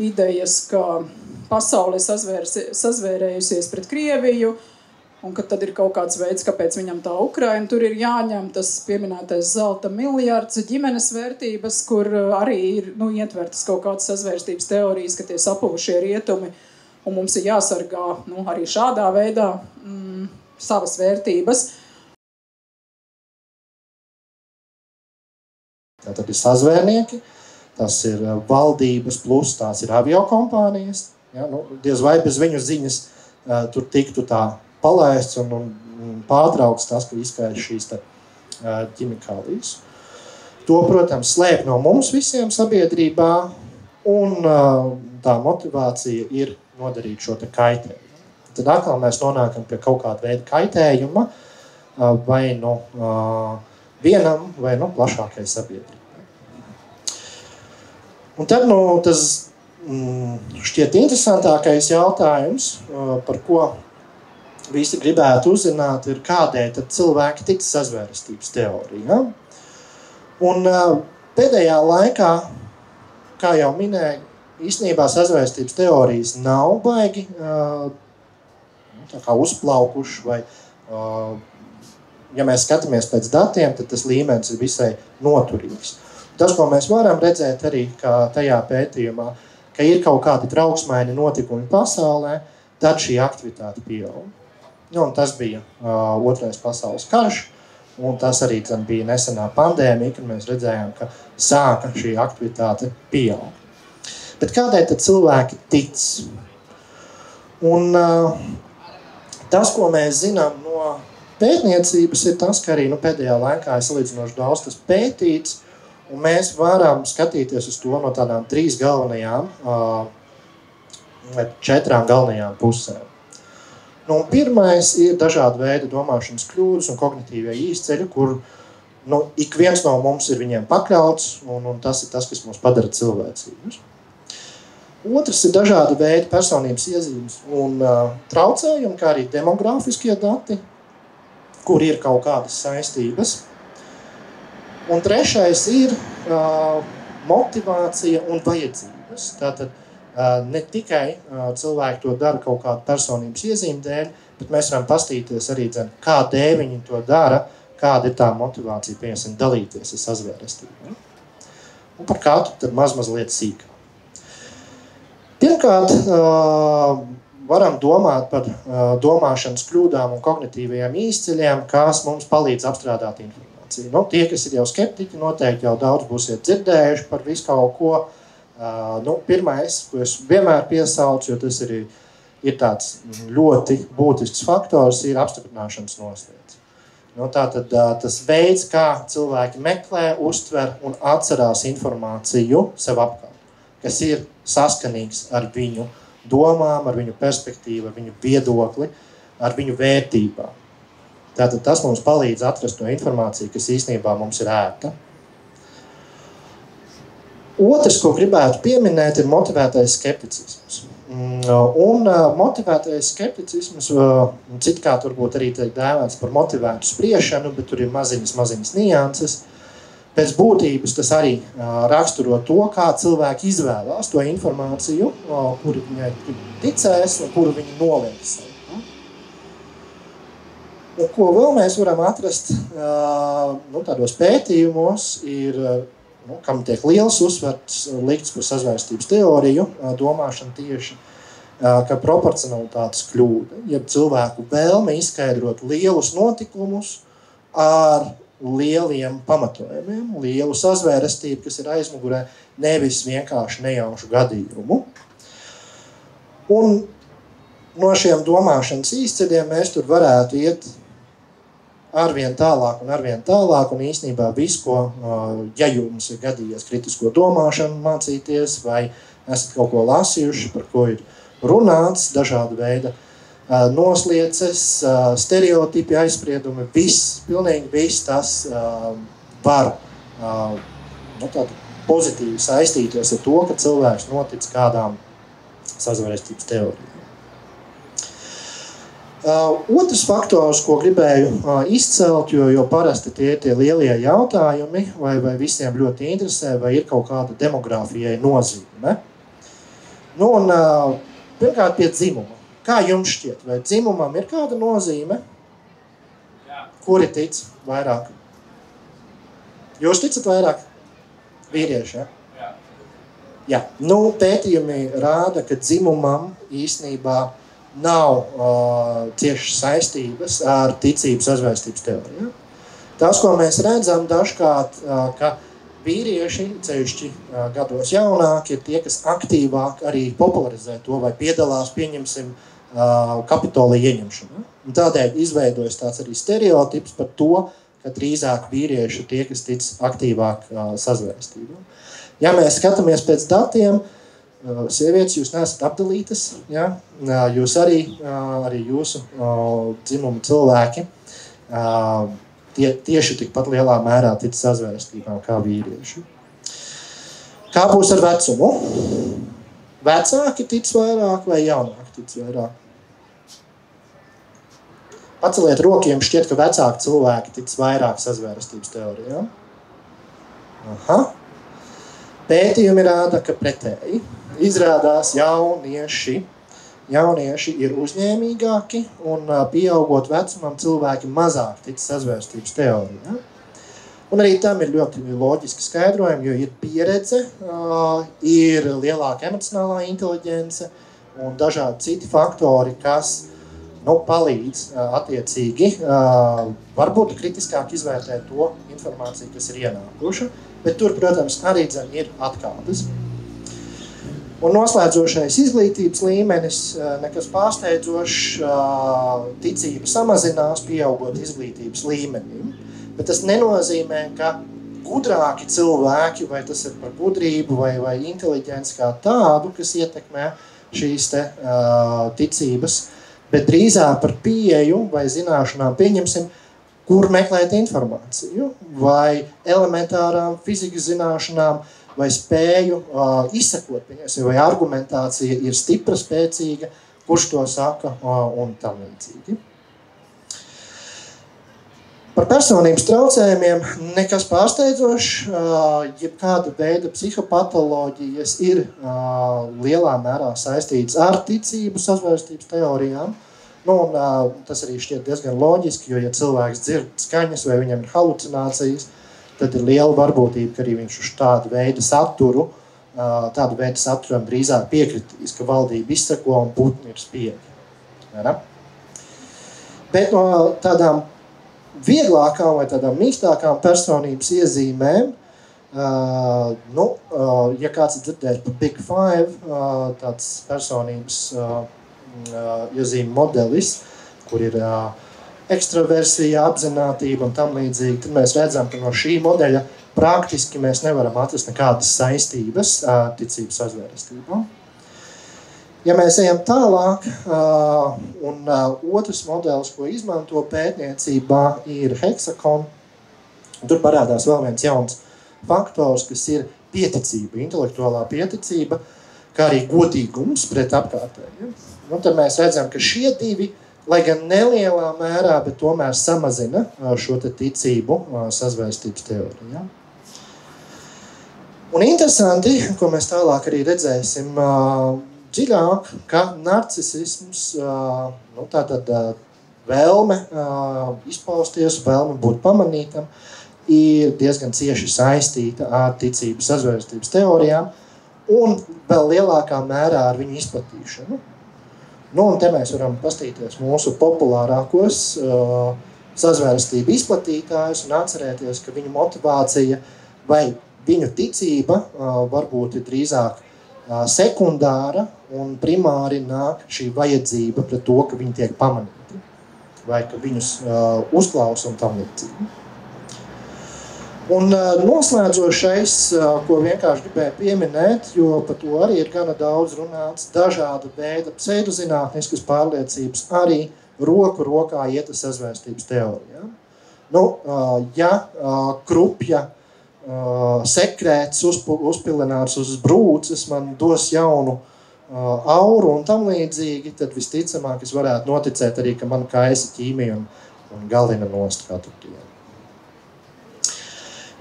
Speaker 2: idejas, ka pasaule sazvērējusies pret Krieviju, un ka tad ir kaut kāds veids, kāpēc viņam tā Ukraina. Tur ir jāņem tas pieminētais zelta miljards, ģimenes vērtības, kur arī ir ietvertas kaut kādas sazvērstības teorijas, ka tie sapuvušie rietumi, un mums ir jāsargā arī šādā veidā savas vērtības.
Speaker 3: Tad ir sazvērnieki, tas ir valdības plus, tās ir aviokompānijas. Ja, diez vai bez viņu ziņas tur tiktu tā palaists un pārtraukts tas, ka izskaiž šīs ķimikālijas. To, protams, slēp no mums visiem sabiedrībā, un tā motivācija ir nodarīt šo kaitējumu. Tad atkal mēs nonākam pie kaut kāda veida kaitējuma vai vienam vai plašākai sabiedrībai. Un tad tas šķiet interesantākais jautājums, par ko visi gribētu uzzināt, ir kādēļ tad cilvēki tic sazvērstības teorijām. Un pēdējā laikā, kā jau minēju, īstenībā sazvērstības teorijas nav baigi tā kā uzplaukuši, vai, ja mēs skatāmies pēc datiem, tad tas līmenis ir visai noturīgs. Tas, ko mēs varam redzēt arī tajā pētījumā, ka ir kaut kādi trauksmaini notikumi pasaulē, tad šī aktivitāte pieaug. Un tas bija Otrais pasaules karš, un tas arī bija nesenā pandēmija, kad mēs redzējām, ka sāka šī aktivitāte pieaug. Bet kādēļ tad cilvēki tic? Un tas, ko mēs zinām no pētniecības, ir tas, ka arī pēdējā laikā ir salīdzinoši daudz tas pētīts, un mēs varam skatīties uz to no tādām 3 galvenajām vai 4 galvenajām pusēm. Nu, pirmais ir dažādi veidi domāšanas kļūdas un kognitīvie īsceļi, kur ik viens no mums ir viņiem pakļauts, un tas ir tas, kas mūs padara cilvēcīgus. Otrs ir dažādi veidi personības iezīmes un traucējumi, kā arī demogrāfiskie dati, kur ir kaut kādas saistības. Un trešais ir motivācija un vajadzības. Tātad ne tikai cilvēki to dara kaut kādu personības iezīmi dēļ, bet mēs varam pastīties arī, kādēļ viņi to dara, kāda ir tā motivācija, piemēram, dalīties ar sazvērestību. Un par katru tad mazliet sīkāk. Pirmkārt, varam domāt par domāšanas kļūdām un kognitīvajiem īsceļiem, kas mums palīdz apstrādāt informāciju. Nu, tie, kas ir jau skeptiķi, noteikti jau daudz būsiet dzirdējuši par visu kaut ko. Pirmais, ko es vienmēr piesaucu, jo tas ir tāds ļoti būtisks faktors, ir apstiprināšanas noslēdz. Tātad tas veids, kā cilvēki meklē, uztver un atcerās informāciju sev apkārt, kas ir saskanīgs ar viņu domām, ar viņu perspektīvu, ar viņu viedokli, ar viņu vērtībām. Tātad tas mums palīdz atrast to informāciju, kas īstenībā mums ir ērta. Otrs, ko gribētu pieminēt, ir motivētais skepticisms. Un motivētais skepticisms, citkārt varbūt arī tiek dēvēts par motivētu spriešanu, bet tur ir maziņas nianses. Pēc būtības tas arī raksturo to, kā cilvēki izvēlās to informāciju, kuru viņai ticēs un kuru viņi nolieks. Un ko vēl mēs varam atrast tādos pētījumos, ir kam tiek liels uzsvars likts par sazvērstības teoriju, domāšana tieši, ka proporcionalitātes kļūda, jeb cilvēku vēlme izskaidrot lielus notikumus ar lieliem pamatojumiem, lielu sazvērestību, kas ir aizmugurē, nevis vienkārši nejaušu gadījumu. Un no šiem domāšanas īsceļiem mēs tur varētu iet arvien tālāk, un īstenībā visu, ko, ja jums ir gadījies kritisko domāšanu mācīties, vai esat kaut ko lasījuši, par ko ir runāts, dažāda veida noslieces, stereotipi, aizspriedumi, pilnīgi viss tas var pozitīvi saistīties ar to, ka cilvēks notic kādām sazvērestības teorijām. Otrs faktors, ko gribēju izcelt, jo parasti tie ir tie lielie jautājumi, vai visiem ļoti interesē, vai ir kaut kāda demogrāfijai nozīme. Pirmkārt pie dzimuma. Kā jums šķiet, vai dzimumam ir kāda nozīme? Jā. Kuri tic vairāk? Jūs ticat vairāk? Vīrieši, ja? Jā. Pētījumi rāda, ka dzimumam īstenībā nav ciešas saistības ar ticības sazvērstības teoriju. Tas, ko mēs redzam dažkārt, ka vīrieši, ceļšķi gados jaunāki, ir tie, kas aktīvāk arī popularizē to vai piedalās, pieņemsim, Kapitolija ieņemšanu. Un tādēļ izveidojas tāds arī stereotips par to, ka drīzāk vīrieši ir tie, kas tic aktīvāk sazvērstību. Ja mēs skatāmies pēc datiem, sievietes, jūs neesat apdalītas, ja? Jūs arī jūsu dzimuma cilvēki tieši tikpat lielā mērā tic sazvērstībām kā vīrieši. Kā būs ar vecumu? Vecāki tic vairāk vai jaunāki tic vairāk? Paceliet roku, jums šķiet, ka vecāki cilvēki tic vairāk sazvērstības teorijām. Aha. Pētījumi rāda, ka pretēji. Izrādās jaunieši ir uzņēmīgāki un pieaugot vecumam cilvēki mazāk tic sazvērstības teorijām. Un arī tam ir ļoti loģiski skaidrojumi, jo ir pieredze, ir lielāka emocionālā inteliģence un dažādi citi faktori, kas palīdz attiecīgi varbūt kritiskāk izvērtēt to informāciju, kas ir ienākuša, bet tur, protams, arī ir atkāpes. Un noslēdzošais izglītības līmenis, nekas pārsteidzošs, ticība samazinās, pieaugot izglītības līmenim. Bet tas nenozīmē, ka gudrāki cilvēki, vai tas ir par gudrību vai inteliģenci kā tādu, kas ietekmē šīs ticības, bet drīzāk par pieeju vai zināšanām, pieņemsim, kur meklēt informāciju, vai elementārām fizikas zināšanām, vai spēju izsekot, pieņemsim, vai argumentācija ir stipra, spēcīga, kurš to saka un tam līdzīgi. Par personības traucējumiem nekas pārsteidzošs, jebkāda veida psihopatoloģijas ir lielā mērā saistītas ar ticību sazvērstības teorijām. Un tas arī šķiet diezgan loģiski, jo ja cilvēks dzird skaņas vai viņam ir halucinācijas, tad ir liela varbūtība, ka arī viņš uz tādu veidu saturam drīzāk piekritīs, ka valdība izseko un putni ir spiegi. Bet no tādām vieglākām vai tādām mīkstākām personības iezīmēm, ja kāds ir dzirdējis par Big Five, tāds personības iezīme modelis, kur ir ekstraversija, apzinātība un tam līdzīgi, tad mēs redzam, ka no šī modeļa praktiski mēs nevaram atrast nekādas saistības ticības sazvērestībām. Ja mēs ejam tālāk, un otrs modelis, ko izmanto pētniecībā, ir heksakon. Tur parādās vēl viens jauns faktors, kas ir pieticība, intelektuālā pieticība, kā arī godīgums pret apkārtējiem. Tad mēs redzam, ka šie divi, lai gan nelielā mērā, bet tomēr samazina šo ticību sazvērstības teorijā. Un interesanti, ko mēs tālāk arī redzēsim, dziļāk, ka narcisisms, tātad vēlme izpausties, vēlme būt pamanītam, ir diezgan cieši saistīta ar ticības sazvērstības teorijām un vēl lielākā mērā ar viņu izplatīšanu. Un te mēs varam pastīties mūsu populārākos sazvērestību izplatītājus un atcerēties, ka viņu motivācija vai viņu ticība varbūt ir drīzāk sekundāra un primāri nāk šī vajadzība pret to, ka viņi tiek pamanīti vai ka viņus uzklausa un tam līdzīgi. Un noslēdzošais, ko vienkārši gribēju pieminēt, jo par to arī ir gana daudz runāts, dažāda veida pseidozinātniskas pārliecības arī roku rokā iet ar sazvērstības teorijā. Ja krupja sekrēts uzpilināts uz brūces man dos jaunu auru un tam līdzīgi, tad visticamāk es varētu noticēt arī, ka man kaisa ķīmija un galina nost katru dienu.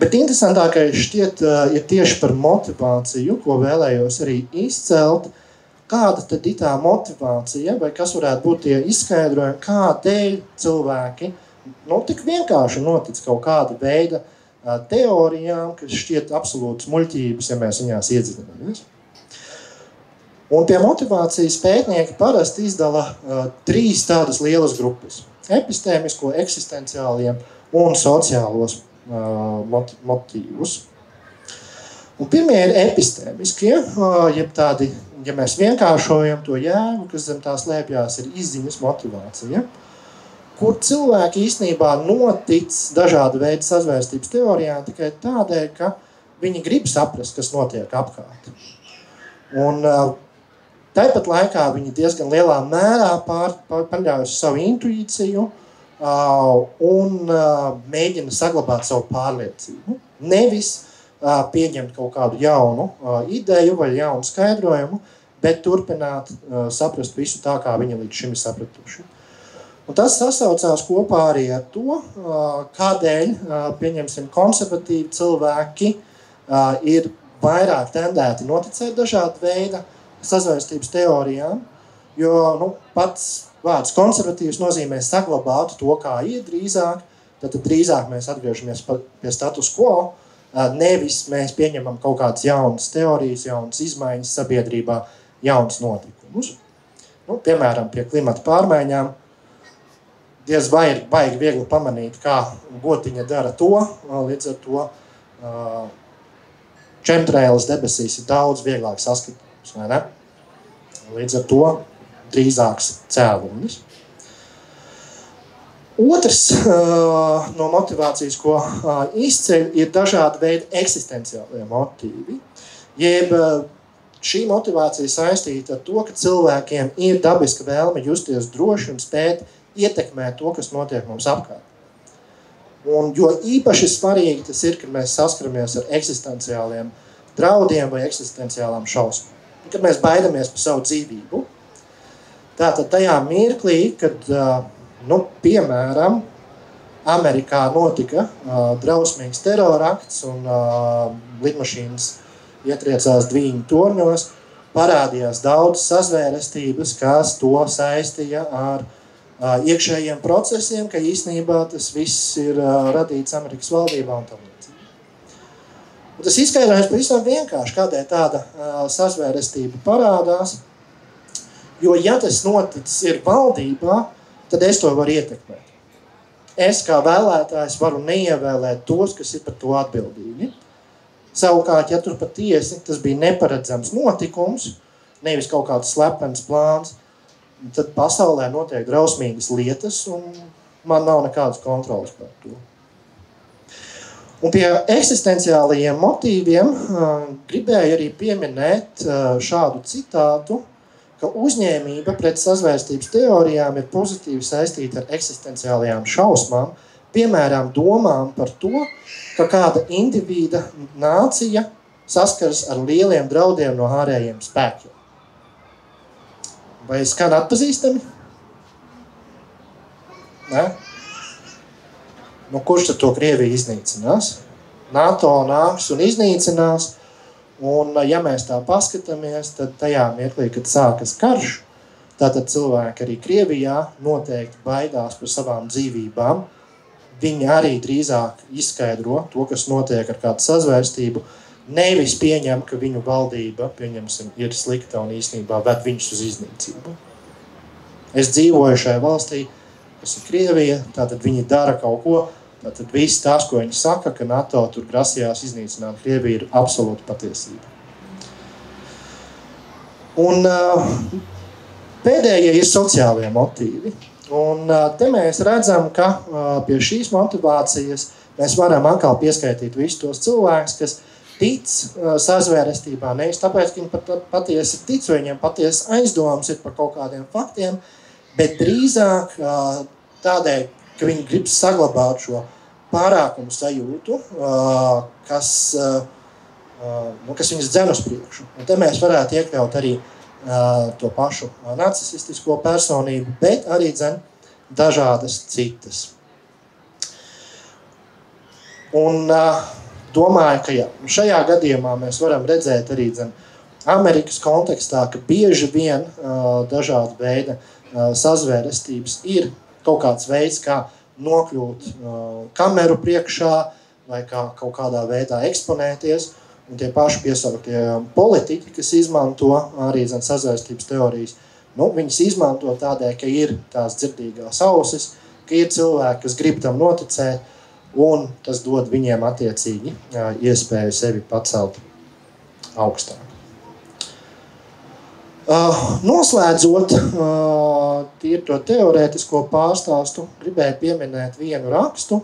Speaker 3: Bet interesantākais šķiet ir tieši par motivāciju, ko vēlējos arī izcelt. Kāda tad ir tā motivācija, vai kas varētu būt tie izskaidrojumi, kādēļ cilvēki tik vienkārši notic kaut kāda veida teorijām, kas šķiet absolūtas muļķības, ja mēs viņās iedziļināmies. Un pie motivācijas pētnieki parasti izdala trīs tādas lielas grupas – epistēmisko, eksistenciāliem un sociālos motīvus. Un pirmie ir epistēmiskie, jeb tādi, ja mēs vienkāršojam to jēgu, kas zem tā slēpjās, ir izziņas motivācija, kur cilvēki īstenībā notic dažādu veidu sazvērstības teorijām tikai tādēļ, ka viņi grib saprast, kas notiek apkārt. Un tāpat laikā viņi diezgan lielā mērā paļaujas savu intuīciju un mēģina saglabāt savu pārliecību. Nevis pieņemt kaut kādu jaunu ideju vai jaunu skaidrojumu, bet turpināt saprast visu tā, kā viņi līdz šim ir sapratuši. Un tas sasaucās kopā arī ar to, kādēļ, pieņemsim, konservatīvi cilvēki ir vairāk tendēti noticēt dažādu veidu sazvērstības teorijām, jo pats vārds konservatīvs nozīmē saglabāt to, kā ir drīzāk, tad drīzāk mēs atgriežamies pie status quo, nevis mēs pieņemam kaut kādas jaunas teorijas, jaunas izmaiņas sabiedrībā, jaunas notikumus. Piemēram, pie klimata pārmaiņām diez vai ir baigi viegli pamanīt, kā gotiņa dara to, līdz ar to chemtrails debesīs ir daudz vieglāk saskatāms, vai ne? Līdz ar to drīzāks cēlonis. Otrs no motivācijas, ko izceļ, ir dažādi veidi eksistenciālie motīvi, jeb šī motivācija saistīta ar to, ka cilvēkiem ir dabiska vēlme justies droši un spēt ietekmēt to, kas notiek mums apkārt. Un jo īpaši svarīgi tas ir, kad mēs saskaramies ar eksistenciāliem draudiem vai eksistenciālām šausmām. Kad mēs baidamies par savu dzīvību, tātad tajā mirklī, kad, piemēram, Amerikā notika drausmīgs terorakts un lidmašīnas ietriecās Dvīņu torņos, parādījās daudz sazvērestības, kas to saistīja ar iekšējiem procesiem, ka īstenībā tas viss ir radīts Amerikas valdībā un tam līdzīgi. Un tas izskaidrojums pavisam vienkārši, kādēļ tāda sazvērestība parādās, jo ja tas noticis ir valdībā, tad es to varu ietekmēt. Es kā vēlētājs varu neievēlēt tos, kas ir par to atbildīgi. Savukārt, ja tur patiesi tas bija neparedzams notikums, nevis kaut kāds slepens plāns, tad pasaulē notiek drausmīgas lietas un man nav nekādas kontrolas par to. Un pie eksistenciālajiem motīviem gribēju arī pieminēt šādu citātu, ka uzņēmība pret sazvērstības teorijām ir pozitīvi saistīta ar eksistenciālajām šausmām, piemēram, domām par to, ka kāda individa nācija saskaras ar lieliem draudiem no ārējiem spēkiem. Vai skan atpazīstami? Ne? Kurš tad to Krieviju iznīcinās? NATO nāks un iznīcinās. Un, ja mēs tā paskatāmies, tad tajā mirklī, kad sākas karš, tātad cilvēki arī Krievijā noteikti baidās par savām dzīvībām. Viņi arī drīzāk izskaidro to, kas notiek ar kādu sazvērstību, nevis pieņem, ka viņu valdība, pieņemsim, ir slikta un īstenībā ved viņus uz iznīcību. Es dzīvoju šajā valstī, kas ir Krievija, tātad viņi dara kaut ko, tātad viss tās, ko viņi saka, ka NATO tur grasījās iznīcināt Krieviju, ir absolūta patiesība. Un pēdējie ir sociālie motīvi. Un te mēs redzam, ka pie šīs motivācijas mēs varam atkal pieskaitīt visus tos cilvēkus, kas tic sazvērestībā, nevis tāpēc, ka viņi patiesi tic, viņiem patiesi aizdomas ir par kaut kādiem faktiem, bet drīzāk tādēļ, ka viņi grib saglabāt šo pārākumu sajūtu, kas viņus dzen uz priekšu. Un te mēs varētu iekļaut arī to pašu narcisistisko personību, bet arī dažādas citas. Un domāju, ka šajā gadījumā mēs varam redzēt arī Amerikas kontekstā, ka bieži vien dažāda veida sazvērestības ir kaut kāds veids, kā nokļūt kameru priekšā vai kaut kādā veidā eksponēties. Un tie paši piesauktie politiķi, kas izmanto arī sazvērstības teorijas, viņas izmanto tādēļ, ka ir tās dzirdīgās ausis, ka ir cilvēki, kas grib tam noticēt, un tas dod viņiem attiecīgi iespēju sevi pacelt augstāk. Noslēdzot tīri to teorētisko pārstāstu, gribēju pieminēt vienu rakstu.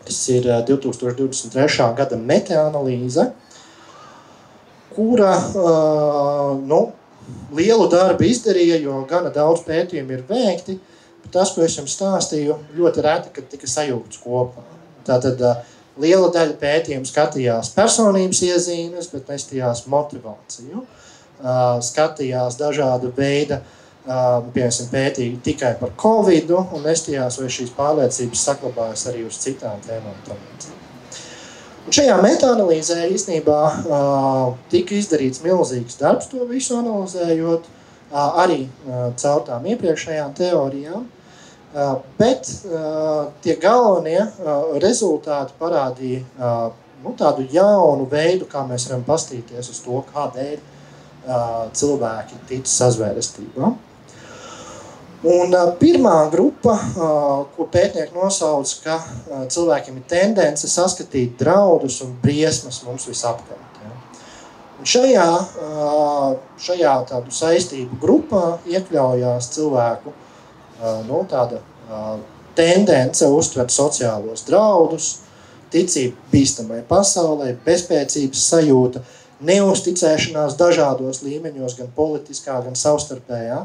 Speaker 3: Tas ir 2023. gada metaanalīze, kura lielu darbu izdarīja, jo gana daudz pētījumu ir veikti, bet tas, ko es jums stāstīju, ļoti reti, kad tika sajūgts kopā. Tātad liela daļa pētījumu skatījās personības iezīmes, bet nestījās motivāciju. Skatījās dažādu veida, piemēram, pētīja tikai par Covidu un nestījās, vai šīs pārliecības saglabājas arī uz citām tēmām. Un šajā metaanalīzē īstenībā tika izdarīts milzīgs darbs to visu analizējot, arī caur tām iepriekšējām teorijām, bet tie galvenie rezultāti parādīja tādu jaunu veidu, kā mēs varam pastīties uz to, kādēļ cilvēki tic sazvērestībā. Un pirmā grupa, ko pētnieki nosauc, ka cilvēkiem ir tendence saskatīt draudus un briesmas mums visapkārt. Ja. Un šajā tādu saistību grupā iekļaujās cilvēku tāda tendence uztvert sociālos draudus, ticība bīstamai pasaulē, bezspēcības sajūta, neusticēšanās dažādos līmeņos, gan politiskā, gan savstarpējā,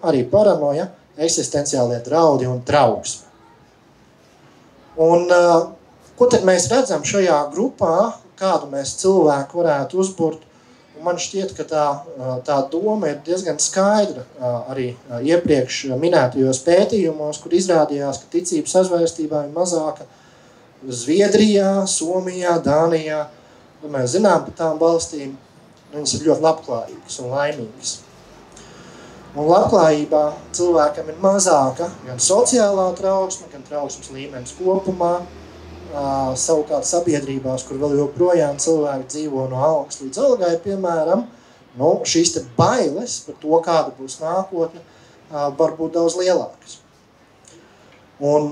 Speaker 3: arī paranoja, eksistenciālie draudi un trauksme. Un ko tad mēs redzam šajā grupā, kādu mēs cilvēku varētu uzburt? Un man šķiet, ka tā doma ir diezgan skaidra arī iepriekš minētajos pētījumos, kur izrādījās, ka ticības sazvērstībā ir mazāka Zviedrijā, Somijā, Dānijā. Mēs zinām par tām valstīm, viņas ir ļoti labklājīgas un laimīgas. Un labklājībā cilvēkam ir mazāka gan sociālā trauksme, gan trauksmes līmenis kopumā, savukārt sabiedrībās, kur vēl joprojām cilvēki dzīvo no algas līdz algai, piemēram, šīs te bailes par to, kāda būs nākotne, var būt daudz lielākas. Un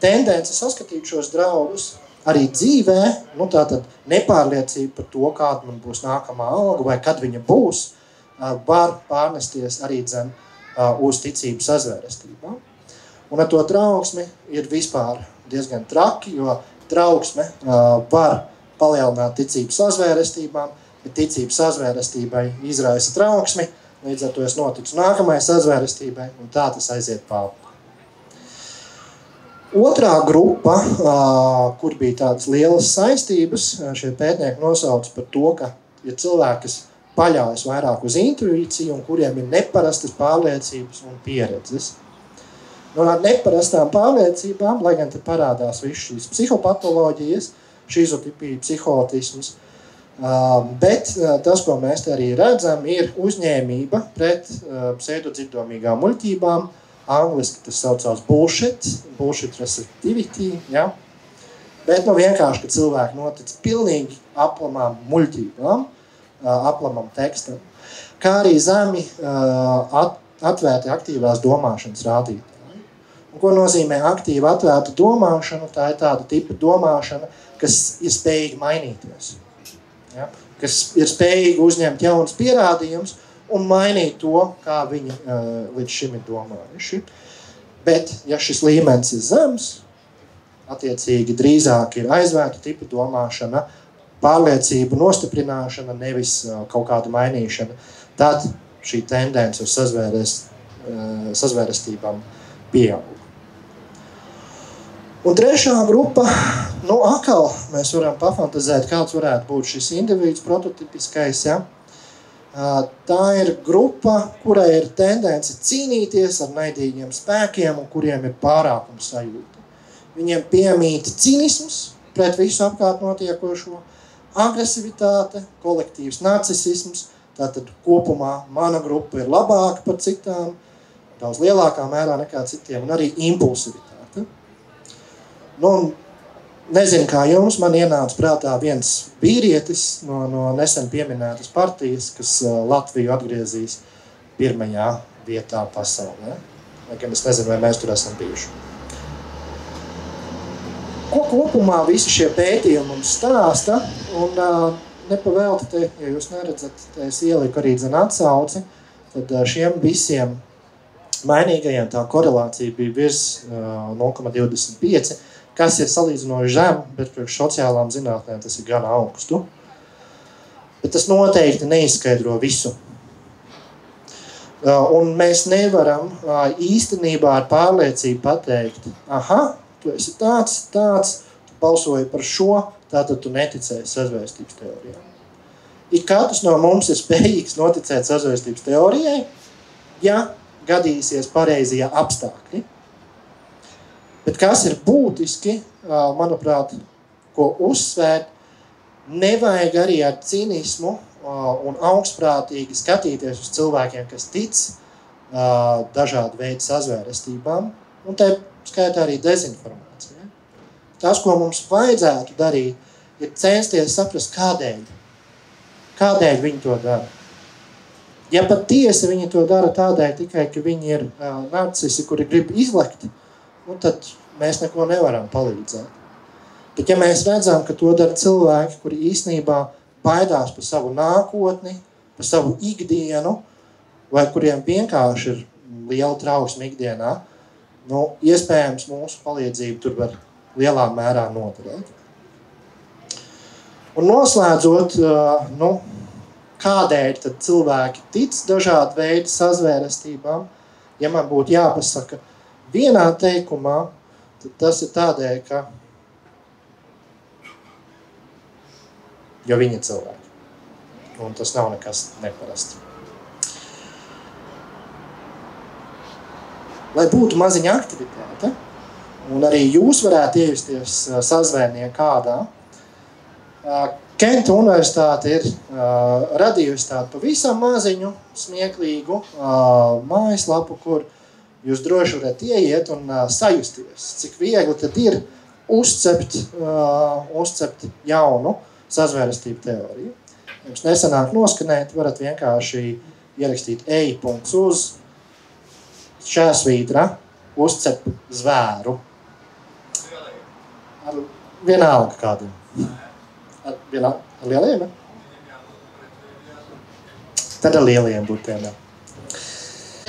Speaker 3: tendence saskatīt šos draudus arī dzīvē, tātad nepārliecība par to, kāda man būs nākamā alga vai kad viņa būs, var pārnesties arī uz ticības sazvērestībā. Un ar to trauksmi ir vispār diezgan traki, jo trauksme var palielināt ticības sazvērestībām, bet ticības sazvērestībai izraisa trauksmi, līdz ar to es noticu nākamajai sazvērestībai, un tā tas aiziet pāri. Otrā grupa, kur bija tādas lielas saistības, šie pētnieki nosauc par to, ka ir cilvēki, kas paļaujas vairāk uz intuīciju un kuriem ir neparastas pārliecības un pieredzes. Ar neparastām pārliecībām, lai gan te parādās viss šīs psihopatoloģijas, šizotipija, psihotisms, bet tas, ko mēs te arī redzam, ir uzņēmība pret pseidodzirdomīgām muļķībām. Angliski tas saucās bullshit receptivity, ja? Bet vienkārši, ka cilvēki notic pilnīgi aplamām muļķībām, aplamam tekstam, kā arī zemi atvērti aktīvās domāšanas rādītāji. Un ko nozīmē aktīva atvērta domāšana? Tā ir tāda tipa domāšana, kas ir spējīga mainīties, ja? Kas ir spējīga uzņemt jaunas pierādījumus un mainīt to, kā viņi līdz šim ir domājuši. Bet, ja šis līmenis ir zems, attiecīgi drīzāk ir aizvērta tipa domāšana, pārliecību nostiprināšana, nevis kaut kāda mainīšana, tad šī tendence uz sazvērestībām pieaug. Un trešā grupa, atkal mēs varam pafantazēt, kāds varētu būt šis individs prototipiskais, ja? Tā ir grupa, kurai ir tendence cīnīties ar naidīgiem spēkiem un kuriem ir pārākums sajūta. Viņiem piemīt cinisms pret visu apkārt notiekošo, agresivitāte, kolektīvs narcisisms, tātad kopumā mana grupa ir labāka par citām, daudz lielākā mērā nekā citiem, un arī impulsivitāte. Nezinu, kā jums, man ienāca prātā viens vīrietis no nesen pieminētas partijas, kas Latviju atgriezīs pirmajā vietā pasaulē. Lai gan es nezinu, vai mēs tur esam bijuši. Ko kopumā visi šie pētījumi mums stāsta, un nepavēlti te, ja jūs neredzat, te es ieliku arī atsauci, tad šiem visiem mainīgajiem tā korelācija bija virs 0,25, kas ir salīdzinoši zem, bet priekš sociālām zinātnēm tas ir gan augstu. Bet tas noteikti neizskaidro visu. Un mēs nevaram īstenībā ar pārliecību pateikt, tu esi tāds, tu balsoji par šo, tātad tu neticēji sazvērstības teorijām. Ik katrs no mums ir spējīgs noticēt sazvērstības teorijai, ja gadīsies pareizie apstākļi. Bet kas ir būtiski, manuprāt, ko uzsvērt, nevajag arī ar cinismu un augstprātīgi skatīties uz cilvēkiem, kas tic dažādu veidu sazvērestībām, un te skaitā arī dezinformācija. Tas, ko mums vajadzētu darīt, ir censties saprast, kādēļ viņi to dara. Ja patiesi viņi to dara tādēļ tikai, ka viņi ir narcisi, kuri grib izlekt, tad mēs neko nevaram palīdzēt. Bet ja mēs redzam, ka to dara cilvēki, kuri īstenībā baidās par savu nākotni, par savu ikdienu, vai kuriem vienkārši ir liela trauksme ikdienā, iespējams mūsu palīdzību tur var lielā mērā noturēt. Un noslēdzot, kādēļ tad cilvēki tic dažādu veidu sazvērestībām, ja man būtu jāpasaka vienā teikumā, tad tas ir tādēļ, ka jo viņi ir cilvēki. Un tas nav nekas neparasts. Lai būtu maziņa aktivitāte, un arī jūs varētu iejusties sazvērnieku kādā, Kenta universitāte ir radījusi tādu pavisam maziņu, smieklīgu mājaslapu, kur jūs droši varat ieiet un sajusties, cik viegli tad ir uzcept jaunu sazvērestību teoriju. Jums nesanāk noskanēt, varat vienkārši ierakstīt ej.uz šķērsvītra uzcep zvēru. Ar vienalga kādiem. Ar lieliem? Tad ar lieliem būtiem.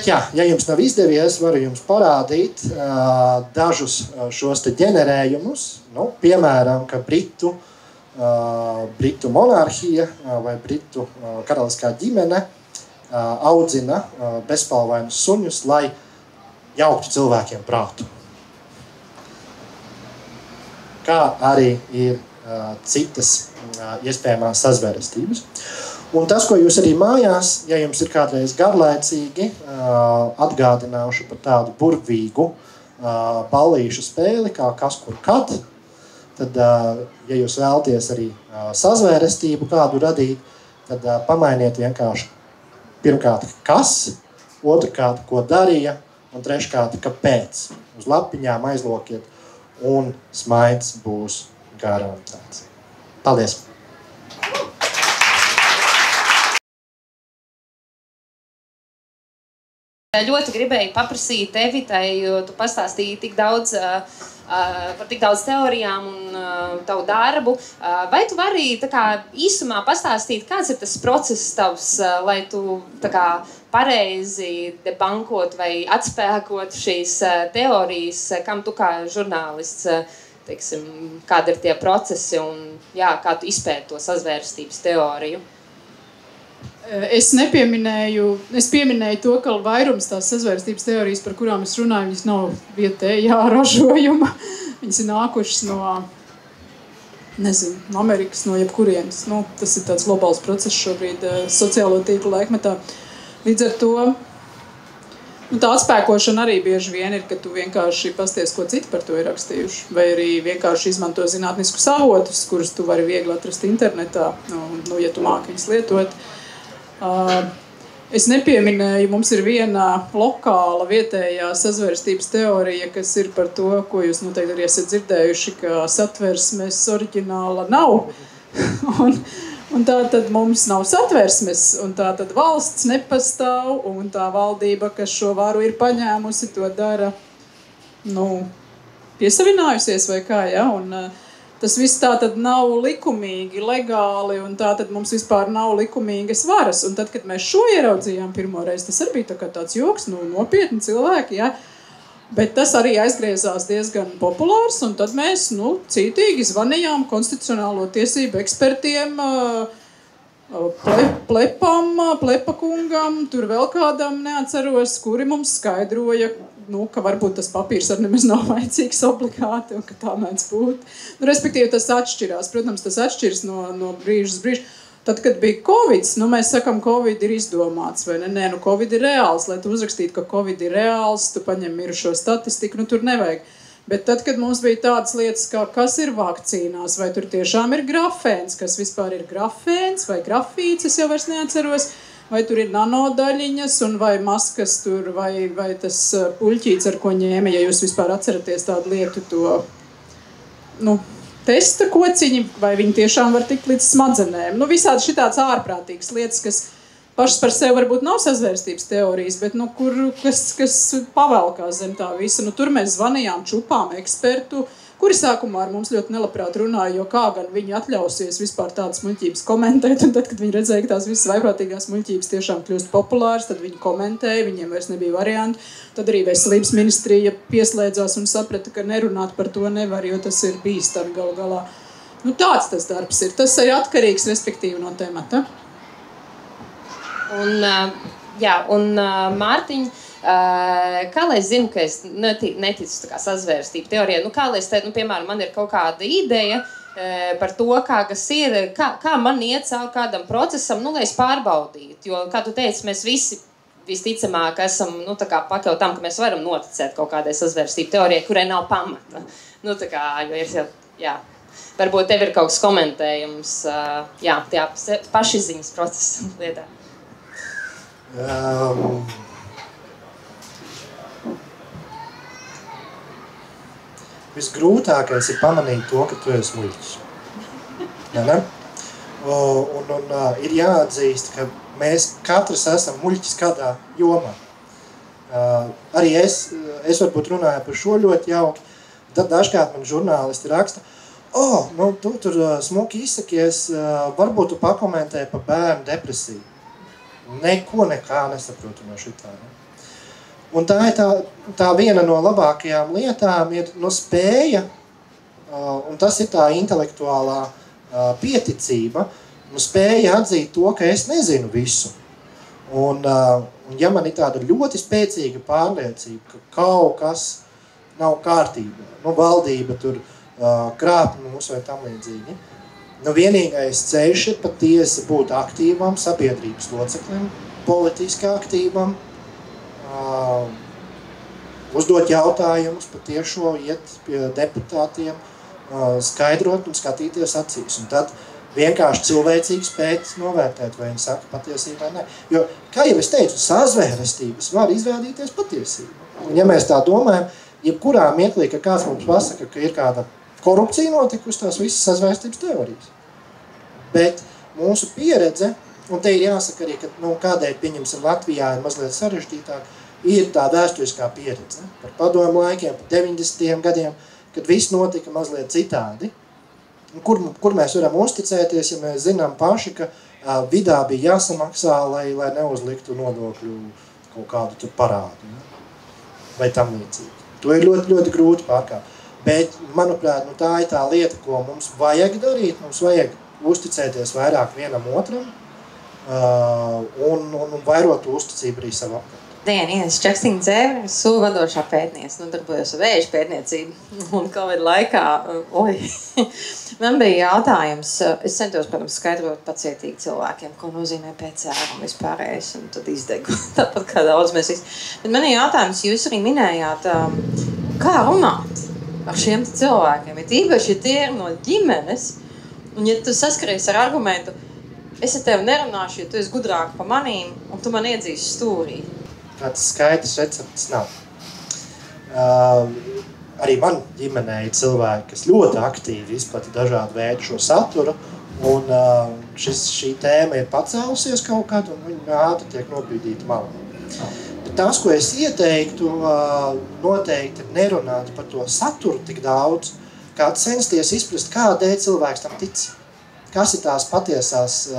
Speaker 3: Jā, ja jums nav izdevies, varu jums parādīt dažus šos te ģenerējumus. Piemēram, ka Britu monarhija vai Britu karaliskā ģimene audzina bezpalvainus suņus, lai jauktu cilvēkiem prātu. Kā arī ir citas iespējamās sazvērestības. Un tas, ko jūs arī mājās, ja jums ir kādreiz garlaicīgi, atgādināšu par tādu burvīgu ballīšu spēli, kā kas kur kad, tad, ja jūs vēlaties arī sazvērestību kādu radīt, tad pamainiet vienkārši pirmkārt kas, otrkārt ko darīja, un treškārt kāpēc. Uz lapiņām aizlokiet, un smaids būs garantēts. Paldies!
Speaker 1: Ļoti gribēju paprasīt tevi, jo tu pastāstīji tik daudz par tik daudz teorijām un tavu darbu. Vai tu vari īsumā pastāstīt, kāds ir tas process tavs, lai tu pareizi debankot vai atspēkot šīs teorijas, kam tu kā žurnālists, kādi ir tie procesi un kā tu izpēti to sazvērestības teoriju?
Speaker 2: Es pieminēju to, ka vairums tās sazvērestības teorijas, par kurām es runāju, viņas nav vietējā ražojuma. Viņas ir nākušas no Amerikas, no jebkurienes. Tas ir tāds globāls process šobrīd sociālo tīklu laikmetā. Līdz ar to tā atspēkošana arī bieži vien ir, ka tu vienkārši pasties, ko citi par to ir rakstījuši. Vai arī vienkārši izmanto zinātniskus avotus, kurus tu vari viegli atrast internetā, ja tu māki viņus lietot. Es nepieminēju, mums ir viena lokāla vietējā sazvērestības teorija, kas ir par to, ko jūs noteikti arī esat dzirdējuši, ka satversmes oriģināla nav. un tā tad mums nav satversmes, un tā tad valsts nepastāv, un tā valdība, kas šo varu ir paņēmusi, to dara, piesavinājusies vai kā, ja? Un tas viss tā tad nav likumīgi, legāli, un tā tad mums vispār nav likumīgas varas. Un tad, kad mēs šo ieraudzījām pirmoreiz, tas arī bija tāds joks, nopietni cilvēki, ja? Bet tas arī aizgriezās diezgan populārs, un tad mēs, cītīgi zvanījām konstitucionālo tiesību ekspertiem, Plepakungam, tur vēl kādam neatceros, kuri mums skaidroja, ka varbūt tas papīrs arī nemaz nav vajadzīgs obligāti, un ka tā mēdz būt. Respektīvi, tas atšķirās. Protams, tas atšķiras no brīža uz brīžu. Tad, kad bija Covid, mēs sakam, Covid ir izdomāts, vai ne? Covid ir reāls. Lai tu uzrakstītu, ka Covid ir reāls, tu paņem mirušo statistiku, tur nevajag. Bet tad, kad mums bija tādas lietas, kā kas ir vakcīnās, vai tur tiešām ir grafēns, kas vispār ir grafēns vai grafīts, es jau vairs neatceros, vai tur ir nanodaļiņas, un vai maskas tur, vai tas puļķīts, ar ko ņēma, ja jūs vispār atceraties tādu lietu, to, testa kociņi, vai viņi tiešām var tikt līdz smadzenēm. Visādi šitāds ārprātīgas lietas, kas pašas par sevi varbūt nav sazvērstības teorijas, bet kas pavelkās zem tā visa. Tur mēs zvanījām, čupām ekspertu, kuri sākumā ar mums ļoti nelabprāt runāja, jo kā gan viņi atļausies vispār tādas muļķības komentēt, un tad, kad viņi redzēja, ka tās visas vaiprātīgās muļķības tiešām kļūst populāras, tad viņi komentēja, viņiem vairs nebija variantu. Tad arī Veselības ministrija pieslēdzās un saprata, ka nerunāt par to nevar, jo tas ir bīstami galu galā. Nu, tāds tas darbs ir. Tas ir atkarīgs, respektīvi, no temata.
Speaker 1: Un Mārtiņ, kā lai es zinu, ka es neticu sazvērstību teorijai, kā lai es te, piemēram, man ir kaut kāda ideja par to, kas ir, kā man iet cauri kādam procesam, lai es pārbaudītu, jo, kā tu teici, mēs visi visticamāk esam, pakļaut tam, ka mēs varam noticēt kaut kādai sazvērstību teorijai, kurai nav pamata, jo ir jau, jā. Varbūt tev ir kaut kas komentējums, tajā pašiziņas procesa lietā.
Speaker 3: Visgrūtākais ir pamanīt to, ka tu esi muļķis. Ne? Un ir jāatzīst, ka mēs katrs esam muļķis kādā jomā. Arī es varbūt runāju par šo ļoti jauki. Dažkārt man žurnālisti raksta, tu tur smuki izsakies, varbūt tu pakomentē par bērnu depresiju. Nekā nesaprotu no šitā. Un tā ir tā viena no labākajām lietām ir spēja, un tas ir tā intelektuālā pieticība, spēja atzīt to, ka es nezinu visu. Un ja man ir tāda ļoti spēcīga pārliecība, ka kaut kas nav kārtībā, valdība tur krāp mūs vai tam līdzīgi, vienīgais ceļš ir patiesi būt aktīvam, sabiedrības loceklim, politiski aktīvam, uzdot jautājumus, patiešo iet pie deputātiem, skaidrot un skatīties acīs. Un tad vienkārši cilvēcīgi spēt novērtēt, vai viņi saka patiesību vai ne. Jo, kā jau es teicu, sazvērestības var izrādīties patiesību. Un ja mēs tā domājam, jebkurā mirklī, ka kāds mums pasaka, ka ir kāda korupcija notikusi, tās visas sazvērstības teorijas. Bet mūsu pieredze, un te ir jāsaka arī, ka kādēļ, pieņemsim, Latvijā ir mazliet sarežģītāk, ir tā vēsturiskā pieredze par padomu laikiem, par 90. gadiem, kad viss notika mazliet citādi. Un kur mēs varam uzticēties, ja mēs zinām paši, ka vidā bija jāsamaksā, lai neuzliktu nodokļu kaut kādu tur parādu, vai tam līdzīgi. To ir ļoti, ļoti grūti pārkāpt. Bet, manuprāt, tā ir tā lieta, ko mums vajag darīt. Mums vajag uzticēties vairāk vienam otram un vairot uzticību arī savu apkārt.
Speaker 4: Es Čakstīna Dzēvere, SUV vadošā pētniece, darbojos ar vēža pētniecību. Un Covid laikā, man bija jautājums, es centos, protams, skaidrot pacietīgi cilvēkiem, ko nozīmē PCR un vispārējais, un tad izdegu, tāpat kā daudz mēs visi. Bet man ir jautājums, jūs arī minējāt, kā runāt ar šiem cilvēkiem, īpaši, ja tie ir no ģimenes, un ja tu saskaries ar argumentu, es ar tevi nerunāšu, jo tu esi gudrāk par manīm, un tu man iedzīsi stūrī.
Speaker 3: Tāds skaidrs recepts nav. Arī man ģimenē ir cilvēki, kas ļoti aktīvi izplata dažādu veidu šo saturu, un šī tēma ir pacēlusies kaut kad, un viņa ātri tiek nobīdīta malā. Bet tas, ko es ieteiktu, noteikti nerunāt par to saturu tik daudz, kā censties izprast, kādēļ cilvēks tam tic. Kas ir tās patiesās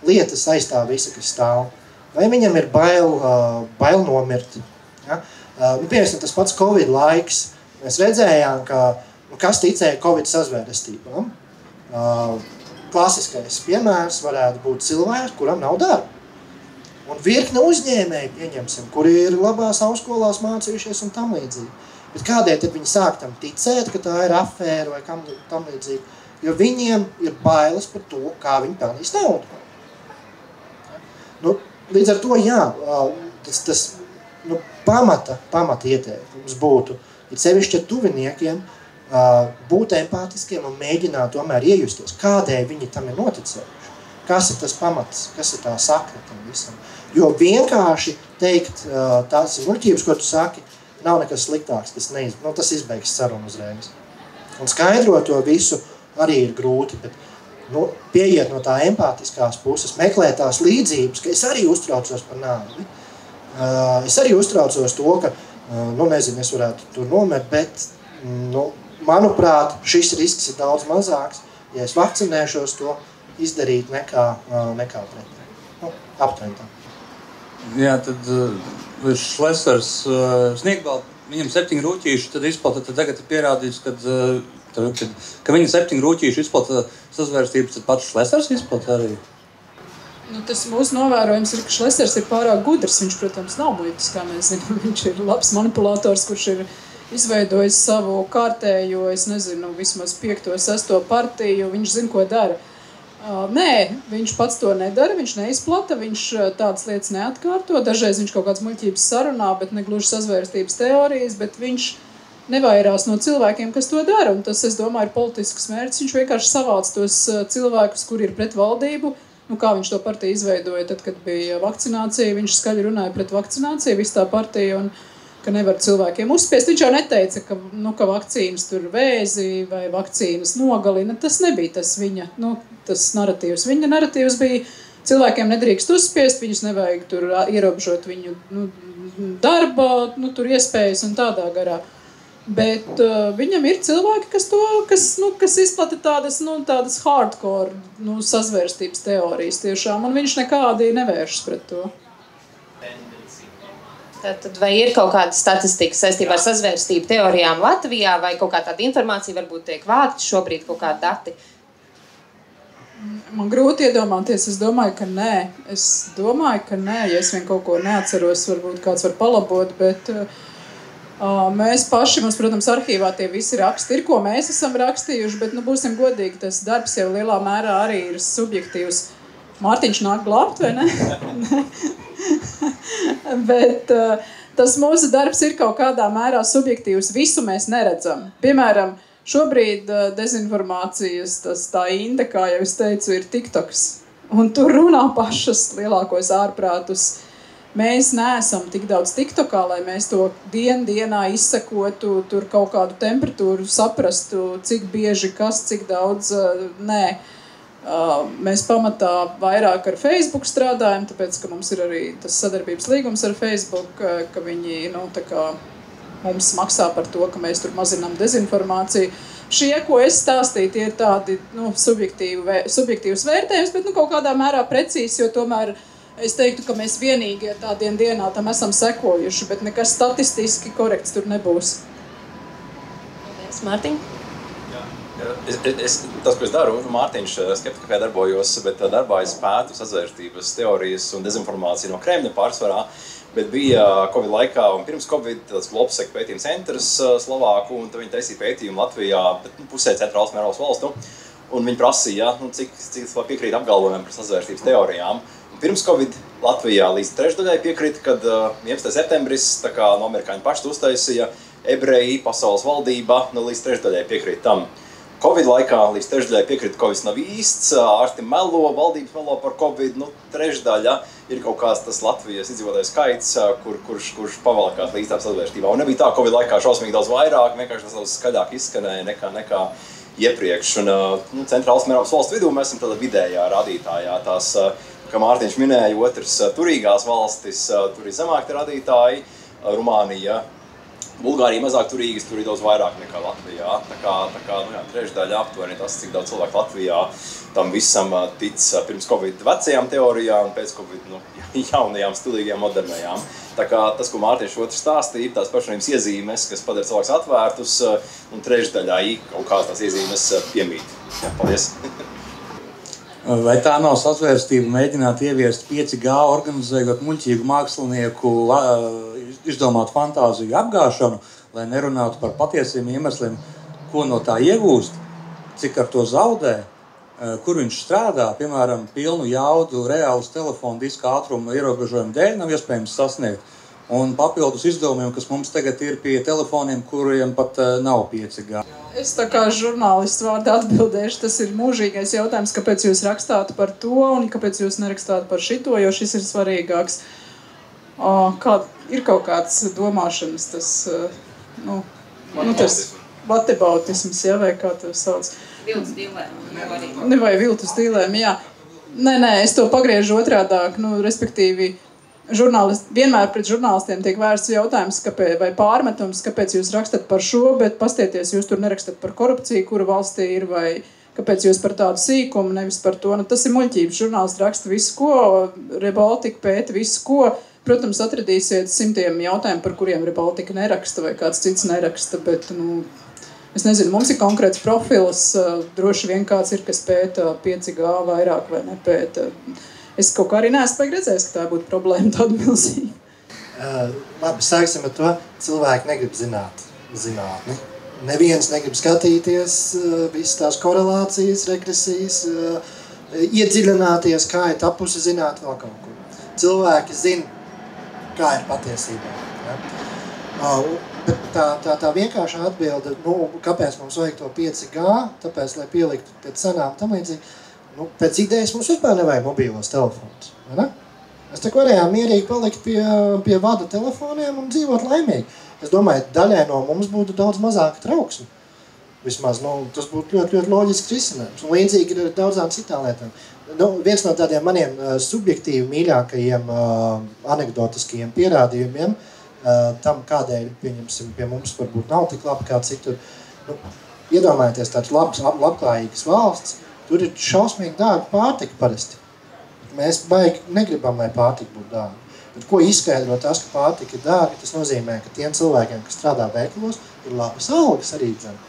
Speaker 3: lietas aiz tā visa, kas stāv. Vai viņam ir bail nomirt. Ja? Piemēram, tas pats Covid laiks. Mēs redzējām, kas ticēja Covid sazvērestībām. Klasiskais piemērs varētu būt cilvēks, kuram nav darba. Un virkne uzņēmēji, pieņemsim, kuri ir labās augstskolās mācījušies un tam līdzīgi. Bet kādēļ tad viņi sāk tam ticēt, ka tā ir afēra vai tam līdzīgi? Jo viņiem ir bailes par to, kā viņi pelnīs naudu. Līdz ar to, jā, tas pamata ieteikums būtu, ir sevišķi ar tuviniekiem, būt empātiskiem un mēģināt tomēr iejusties, kādēļ viņi tam ir noticējuši. Kas ir tas pamats, kas ir tā sakne tam visam. Jo vienkārši teikt tās muļķības, ko tu saki, nav nekas sliktāks, tas izbeigs sarunu uzreiz. Un skaidrot to visu arī ir grūti, bet pieiet no tā empātiskās puses, meklēt tās līdzības, ka es arī uztraucos par nāvi. Es arī uztraucos to, ka, es varētu tur nomirt, bet, manuprāt, šis risks ir daudz mazāks, ja es vakcinēšos to izdarīt nekā pretī. Aptuveni tā.
Speaker 5: Jā, tad Šlesers viņam 7 rūķīši, tad izplata, tad tagad ir pierādīts, ka viņa 7 rūķīši izplata sazvērstības, tad pats Šlesers izplata arī.
Speaker 2: Nu, tas mūsu novērojums ir, ka Šlesers ir pārāk gudrs. Viņš, protams, nav muļķis, kā mēs zinām. Viņš ir labs manipulators, kurš ir izveidojis savu kārtējo, es nezinu, vismaz 5. 6. partiju. Viņš zina, ko dara. Nē, viņš pats to nedara, viņš neizplata, viņš tādas lietas neatkārto. Dažreiz viņš kaut kāds muļķības sarunā, bet ne gluži sazvērstības teorijas, bet viņš nevairās no cilvēkiem, kas to dara. Un tas, es domāju, ir politisks mērķis. Viņš vienkārši savāc tos cilvēkus, kuri ir pret valdību. Nu, kā viņš to partiju izveidoja, tad, kad bija vakcinācija, viņš skaļi runāja pret vakcināciju, visu tā partija, un ka nevar cilvēkiem uzspiest. Viņš jau neteica, ka vakcīnas tur vēzi vai vakcīnas nogalina. Tas nebija tas viņa, tas naratīvs. Viņa naratīvs bija, cilvēkiem nedrīkst uzspiest, viņus nevajag tur ierobežot viņu darba, tur iespējas un tādā garā. Bet viņam ir cilvēki, kas izplata tādas hardcore sazvērstības teorijas tiešām, un viņš nekādi nevēršas pret to.
Speaker 1: Tad vai ir kaut kāda statistika saistībā ar sazvērstību teorijām Latvijā, vai kaut kā tāda informācija varbūt tiek vākta šobrīd, kaut kādi dati?
Speaker 2: Man grūti iedomāties, es domāju, ka nē. Ja es vien kaut ko neatceros, varbūt kāds var palabot, bet mēs paši, mums, protams, arhīvā tie visi raksti ir, ko mēs esam rakstījuši, bet, būsim godīgi, tas darbs jau lielā mērā arī ir subjektīvs. Mārtiņš nāk glābt, vai ne? Bet tas mūsu darbs ir kaut kādā mērā subjektīvs. Visu mēs neredzam. Piemēram, šobrīd dezinformācijas tā inde, kā jau es teicu, ir TikToks. Un tur runā pašas lielākos ārprātus. Mēs neesam tik daudz TikTokā, lai mēs to dienā izsekotu, tur kaut kādu temperatūru saprastu, cik bieži kas, cik daudz, nē. Mēs pamatā vairāk ar Facebook strādājam, tāpēc, ka mums ir arī tas sadarbības līgums ar Facebook, ka viņi, tā kā mums maksā par to, ka mēs tur mazinām dezinformāciju. Šie, ko es stāstīju, tie ir tādi, subjektīvs vērtējums, bet, kaut kādā mērā precīzi, jo tomēr es teiktu, ka mēs vienīgie tādien dienā tam esam sekojuši, bet nekas statistiski korekts tur nebūs.
Speaker 1: Paldies, Mārtiņ.
Speaker 6: Tas, ko es daru, Mārtiņš skeptikā darbojos, bet darbā es pētu sazvērstības teorijas un dezinformāciju no Kremļa pārsvarā, bet bija Covid laikā un pirms Covid tāds Globsec pētījuma centrs Slovāku, un viņi taisīja pētījumu Latvijā, bet pusē centrālas un Eiropas valstu, un viņi prasīja, cik piekrīt apgalvojumiem par sazvērstības teorijām. Pirms Covid Latvijā līdz 3/3 piekrita, kad 11. septembris, tā kā no amerikāņu paši uztaisīja, ebreji, pasaules valdība, līdz 3/3 piekrita tam. Covid laikā līdz 3/3 piekrita, ka Covid nav īsts, ārsti melo, valdības melo par Covid, 3/3 ir kaut kāds tas Latvijas iedzīvotāju skaits, kurš pavalkās līdz tām sazvērstībā. Un nebija tā, ka Covid laikā šausmīgi daudz vairāk, vienkārši tas daudz skaļāk izskanēja nekā iepriekš. Un centrālas un Eiropas valstu vidū mēs esam tādā vidējā rādītājā. Tās, kā Mārtiņš minēja, otrs turīgās valstis, tur ir zemāki rādītāji, Rumānija, Bulgārija mazāk turīgas, tur ir daudz vairāk nekā Latvijā. Tā kā 3/3 aptuveni tas, cik daudz cilvēku Latvijā tam visam tic pirms Covid vecajām teorijām un pēc Covid jaunajām, stilīgajām, modernajām. Tā kā tas, ko Mārtiņš otrs stāstīja, ir tās personības iezīmes, kas padara cilvēkus atvērtus, un 3/3 kaut kādas tās iezīmes piemīt. Jā, paldies!
Speaker 5: Vai tā nav sazvērstība mēģināt ieviest 5G, organizējot muļķīgu mākslinieku izdomātu fantāziju apgāšanu, lai nerunātu par patiesiem iemesliem, ko no tā iegūst, cik ar to zaudē, kur viņš strādā, piemēram, pilnu jaudu reālus telefonu diska ātruma ierobežojumu dēļ nav iespējams sasniegt. Un papildus izdevumiem, kas mums tagad ir pie telefoniem, kuriem pat nav 5G.
Speaker 2: Es tā kā žurnālists vārdā atbildēšu, tas ir mūžīgais jautājums, kāpēc jūs rakstāt par to un kāpēc jūs nerakstāt par šito, jo šis ir svarīgāks. Ir kaut kāds domāšanas, tas vatebautisms, ja, vai kā to sauc?
Speaker 1: Viltus dīlēm.
Speaker 2: Vai viltus dīlēm, jā. Nē, es to pagriežu otrādāk, respektīvi, vienmēr pret žurnālistiem tiek vērsts jautājums, vai pārmetums, kāpēc jūs rakstat par šo, bet pastieties, jūs tur nerakstat par korupciju, kura valstī ir, vai kāpēc jūs par tādu sīkumu, nevis par to. Tas ir muļķības. Žurnālisti raksta visu, ko, Rebaltika pēta visu, ko. Protams, atradīsiet simtiem jautājumu, par kuriem Rebaltika neraksta vai kāds cits neraksta, bet, es nezinu, mums ir konkrēts profils, droši vien kāds ir, kas pēta 5G vairāk vai nepēta. Es kaut kā arī neesmu redzējis, ka tā būtu problēma tāda milzīga.
Speaker 3: Labi, sāksim ar to. Cilvēki negrib zinātni. Neviens negrib skatīties visas tās korelācijas, regresijas, iedziļināties, kā ir tapusi zināt vēl kaut kur. Cilvēki zina, kā ir patiesībā. Ja? Bet tā vienkāršā atbilde, kāpēc mums vajag to 5G, tāpēc, lai pieliktu pēc cenām tam līdzīgi, pēc idejas mums vispār nevajag mobīlos telefonus. Ne? Mēs tak varējām mierīgi palikt pie vada telefoniem un dzīvot laimīgi. Es domāju, daļai no mums būtu daudz mazāka trauksme. Vismaz, tas būtu ļoti, ļoti loģisks risinājums. Un līdzīgi ir daudzām citām lietām. Viens no tādiem maniem subjektīvi mīļākajiem anekdotiskajiem pierādījumiem tam, kādēļ, pieņemsim, pie mums varbūt nav tik labi kā citur. Iedomājieties tāds labklājīgas valsts, tur ir šausmīgi dārga pārtika parasti. Mēs baigi negribam, lai pārtika būtu dārga. Bet ko izskaidro tas, ka pārtika ir dārga, tas nozīmē, ka tiem cilvēkiem, kas strādā veikalos, ir labas algas arī dzene.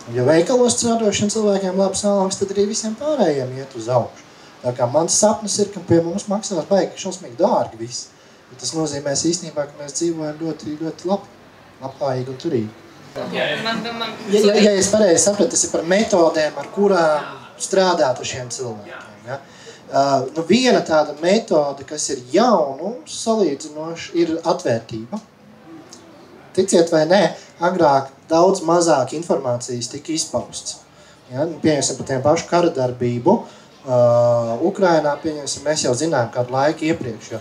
Speaker 3: Un ja veikalos strādošiem cilvēkiem labas algas, tad arī visiem pārējiem iet uz augšu. Tā kā mans sapnis ir, ka pie mums maksās baigi šausmīgi dārgi viss. Bet tas nozīmēs īstenībā, ka mēs dzīvojam ļoti, ļoti labklājīgi un turīgi. Ja es pareizi sapratu, tas ir par metodēm, ar kurām strādāt ar šiem cilvēkiem. Ja? Viena tāda metode, kas ir jaunums salīdzinoši, ir atvērtība. Ticiet vai nē, agrāk daudz mazāk informācijas tika izpausts. Ja? Pieņemsim par tiem pašu kara darbību. Ukrainā, pieņemsim, mēs jau zinājām kādu laiku iepriekš, jo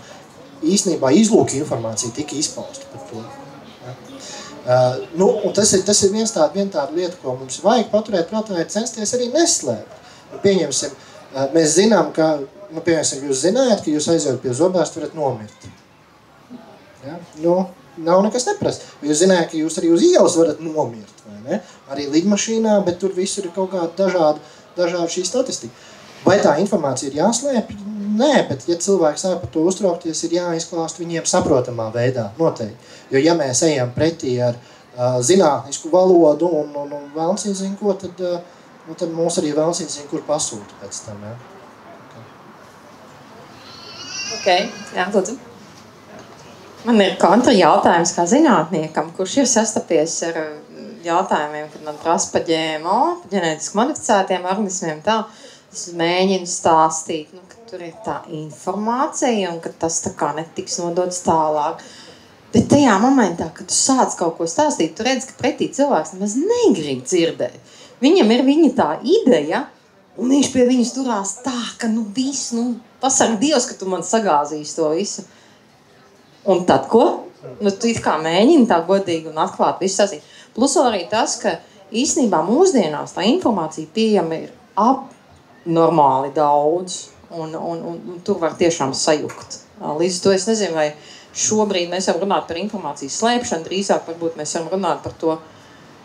Speaker 3: īstenībā izlūka informācija tika izpausta par to. Ja? Un tas ir viena tāda lieta, ko mums vajag paturēt prātā, ir censties arī neslēpt. Pieņemsim, mēs zinām, ka, piemēram, jūs zinājāt, ka jūs aizjūt pie zobārsta, varat nomirt. Ja? Nav nekas neprast. Jūs zinājāt, ka jūs arī uz ielas varat nomirt, vai ne? Arī lidmašīnā, bet tur visur ir kaut kāda dažāda šī statistika. Vai tā informācija ir jāslēp? Nē, bet ja cilvēks sāk par to uztraukties, ir jāizklāst viņiem saprotamā veidā, noteikti. Jo ja mēs ejam pretī ar zinātnisku valodu un vēlns nezinu ko, tad mums arī vēlns nezinu, kur pasūta pēc tam. Ja?
Speaker 1: Jā, lūdzu.
Speaker 4: Man ir kontra jautājums kā zinātniekam, kurš ir sastapies ar jautājumiem, kad man prasa par GMO, ģenētiski modificētiem organismiem tā. Es mēģinu stāstīt, ka tur ir tā informācija un ka tas tā kā netiks nodots tālāk. Bet tajā momentā, kad tu sāc kaut ko stāstīt, tu redz, ka pretī cilvēks nemaz negrib dzirdēt. Viņam ir viņa tā ideja, un viņš pie viņas turās tā, ka viss, pasaka Dievs, ka tu man sagāzīsi to visu. Un tad ko? Tu it kā mēģini tā godīgi un atklāt visu sasīt. Plus arī tas, ka īstenībā mūsdienās tā informācija pieejama ir normāli daudz, un tur var tiešām sajukt. Līdz to es nezinu, vai šobrīd mēs varam runāt par informācijas slēpšanu, drīzāk varbūt mēs varam runāt par to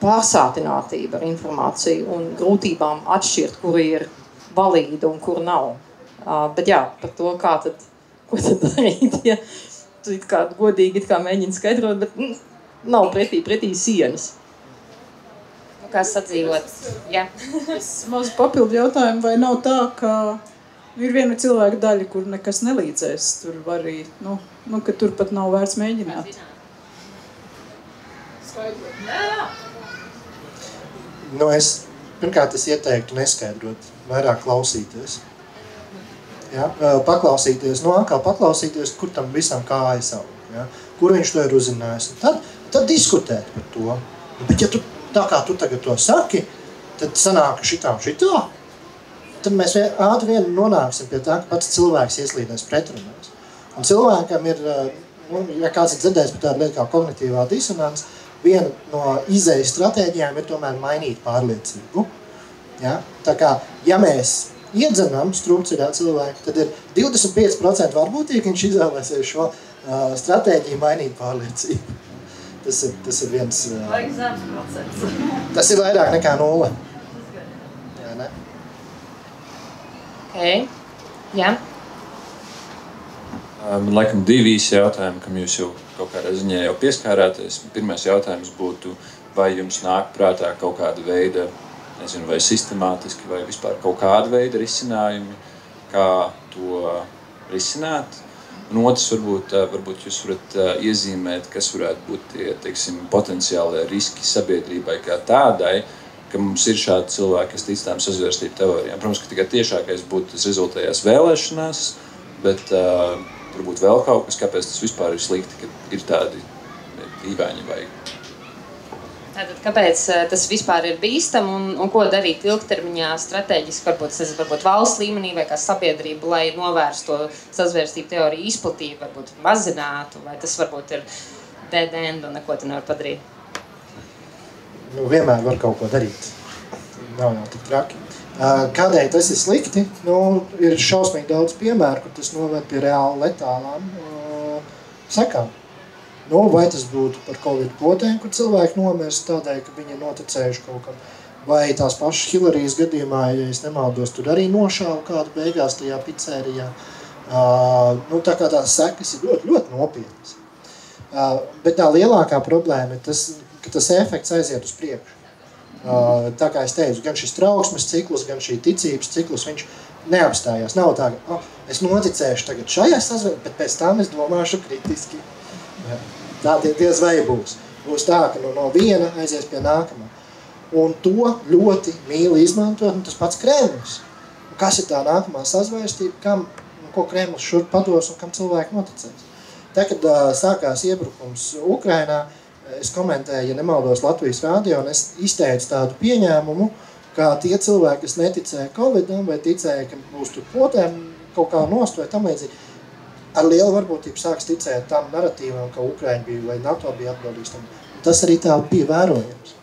Speaker 4: pārsātinātību ar informāciju un grūtībām atšķirt, kur ir valīda un kur nav. Bet jā, par to, ko tad darīt, ja tu it kā godīgi mēģini skaidrot, bet nav pretī sienas.
Speaker 1: Kā sadzīvot, jā.
Speaker 2: Es mazu papildu jautājumu, vai nav tā, ka ir viena cilvēka daļa, kur nekas nelīdzēs, tur var arī, ka tur pat nav vērts mēģināt.
Speaker 3: Pirmkārt, es ieteiktu neskaidrot, vairāk klausīties. Ja? Paklausīties, atkal paklausīties, kur tam visam kājas aug, ja? Kur viņš to ir uzzinājis. Tad diskutēt par to. Bet ja tā kā tu tagad to saki, tad sanāk šitā. Tad mēs ātri vien nonāksim pie tā, ka pats cilvēks ieslīdēs pretrunās. Un cilvēkam ir, ja kāds ir dzirdējis par tādu lietu kā kognitīvā disonance, viena no izējas stratēģijām ir tomēr mainīt pārliecību. Ja? Tā kā, ja mēs iedzenam struktūrā cilvēku, tad ir 25% varbūtīgi, ka viņš izvēlēsies šo stratēģiju mainīt pārliecību. Tas ir viens... Tas ir vairāk nekā 0. Jā, ne?
Speaker 1: Ok. Jā.
Speaker 7: Laikam divi īsi jautājumi, kam jūs jau kaut kādā ziņā jau pieskārāties. Pirmais jautājums būtu, vai jums nāk prātā kaut kāda veida, nezinu, vai sistemātiski, vai vispār kaut kāda veida risinājumi, kā to risināt. Un otrs, varbūt jūs varat iezīmēt, kas varētu būt tie, teiksim, potenciālie riski sabiedrībai kā tādai, ka mums ir šādi cilvēki, kas tic tām sazvērstību teorijām. Protams, ka tikai tiešākais būtu tas rezultējās vēlēšanās, bet varbūt vēl kaut kas, kāpēc tas vispār ir slikti, ka ir tādi dīvaini vajag.
Speaker 1: Tātad, kāpēc tas vispār ir bīstam un ko darīt ilgtermiņā strateģiski, varbūt valsts līmenī vai kā sabiedrība, lai novērstu to sazvērstību teoriju izplatību, varbūt mazinātu, vai tas varbūt ir dead end un neko tu nevar padarīt?
Speaker 3: Vienmēr var kaut ko darīt. Nav jau tik traki. Kādēļ tas ir slikti? Ir šausmīgi daudz piemēru, kur tas noved pie reāli letālām sekām. Vai tas būtu par Covid potēm, kur cilvēki nomirst tādēļ, ka viņi ir noticējuši kaut kam. Vai tās pašas Hillarijas gadījumā, ja es nemaldos, tur arī nošāva kādu beigās tajā pizzērijā. Tā kā tās sekas ir ļoti, ļoti nopietnas. Bet tā lielākā problēma ir tas, ka tas efekts aiziet uz priekšu. Tā kā es teicu, gan šis trauksmes ciklus, gan šī ticības ciklus, viņš neapstājās. Nav tā, ka es noticēšu tagad šajā sazvērstību, bet pēc tam es domāšu kritiski. Tā diez vai būs. Būs tā, ka no viena aizies pie nākamā. Un to ļoti mīl izmantot, tas pats Kremlis. Kas ir tā nākamā sazvērstība, ko Kremlis šur pados un kam cilvēki noticēs. Tā, kad sākās iebrukums Ukrainā, es komentēju, ja nemaldos Latvijas rādio, un es izteicu tādu pieņēmumu, ka tie cilvēki, kas neticēja Covidam vai ticēja, ka būs tur potēm kaut kā nost vai tam līdzīgi, ar lielu varbūtību sāks ticēt tam naratīvam, ka Ukraina bija vai NATO bija atbildīgs tam. Tas arī tā bija vērojams.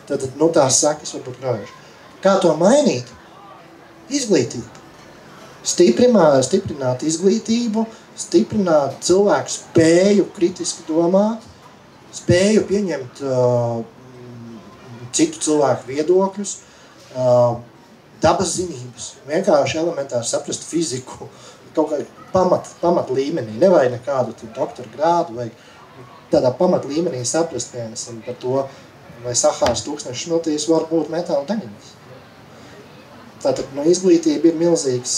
Speaker 3: Tad tās sekas var būt graujošas. Kā to mainīt? Izglītība. Stiprināt izglītību, stiprināt cilvēku spēju kritiski domāt, spēju pieņemt citu cilvēku viedokļus, dabas zinības, vienkārši elementāri saprast fiziku, kaut kā pamat līmenī, nevajag nekādu doktora grādu, vajag tādā pamat līmenī saprast, piemēram, par to, vai Sahāras tūkstneša smiltīs var būt metāla daļiņas. Tātad izglītība ir milzīgs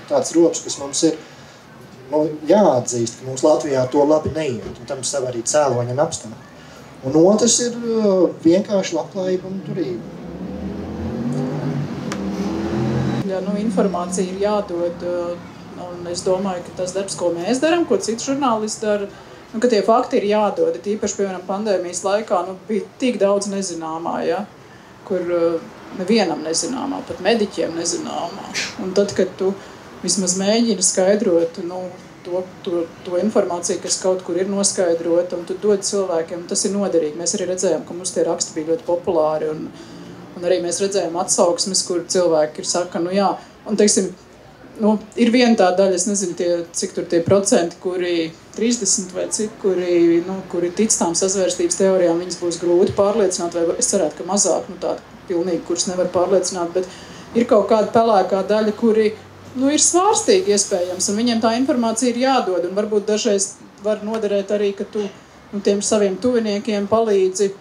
Speaker 3: tāds rops, kas mums ir jāatzīst, ka mums Latvijā to labi neiet, un tam sev arī cēloņi un apstākļi. Un otrs ir vienkārši labklājība un turība.
Speaker 2: Ja, informācija ir jādod, un es domāju, ka tas darbs, ko mēs darām, ko citi žurnālisti dara, ka tie fakti ir jādod. Īpaši, piemēram, pandēmijas laikā bija tik daudz nezināmā, ja, kur nevienam nezināmā, pat mediķiem nezināmā. Un tad, kad tu vismaz mēģina skaidrot to informāciju, kas kaut kur ir noskaidrota, un tu dod cilvēkiem, tas ir noderīgi. Mēs arī redzējām, ka mums tie raksti bija ļoti populāri, un arī mēs redzējām atsauksmes, kur cilvēki saka, jā, un teiksim, ir viena tā daļa, es nezinu, cik tur tie procenti, kuri 30 vai cik, kuri tic tām sazvērstības teorijām, viņas būs grūti pārliecināt, vai es cerētu, ka mazāk, tādi pilnīgi, kurus nevar pārliecināt, bet ir kaut kāda pelēkā daļa, kuri ir svārstīgi iespējams, un viņiem tā informācija ir jādod, un varbūt dažreiz var noderēt arī, ka tu tiem saviem tuviniekiem palīdzi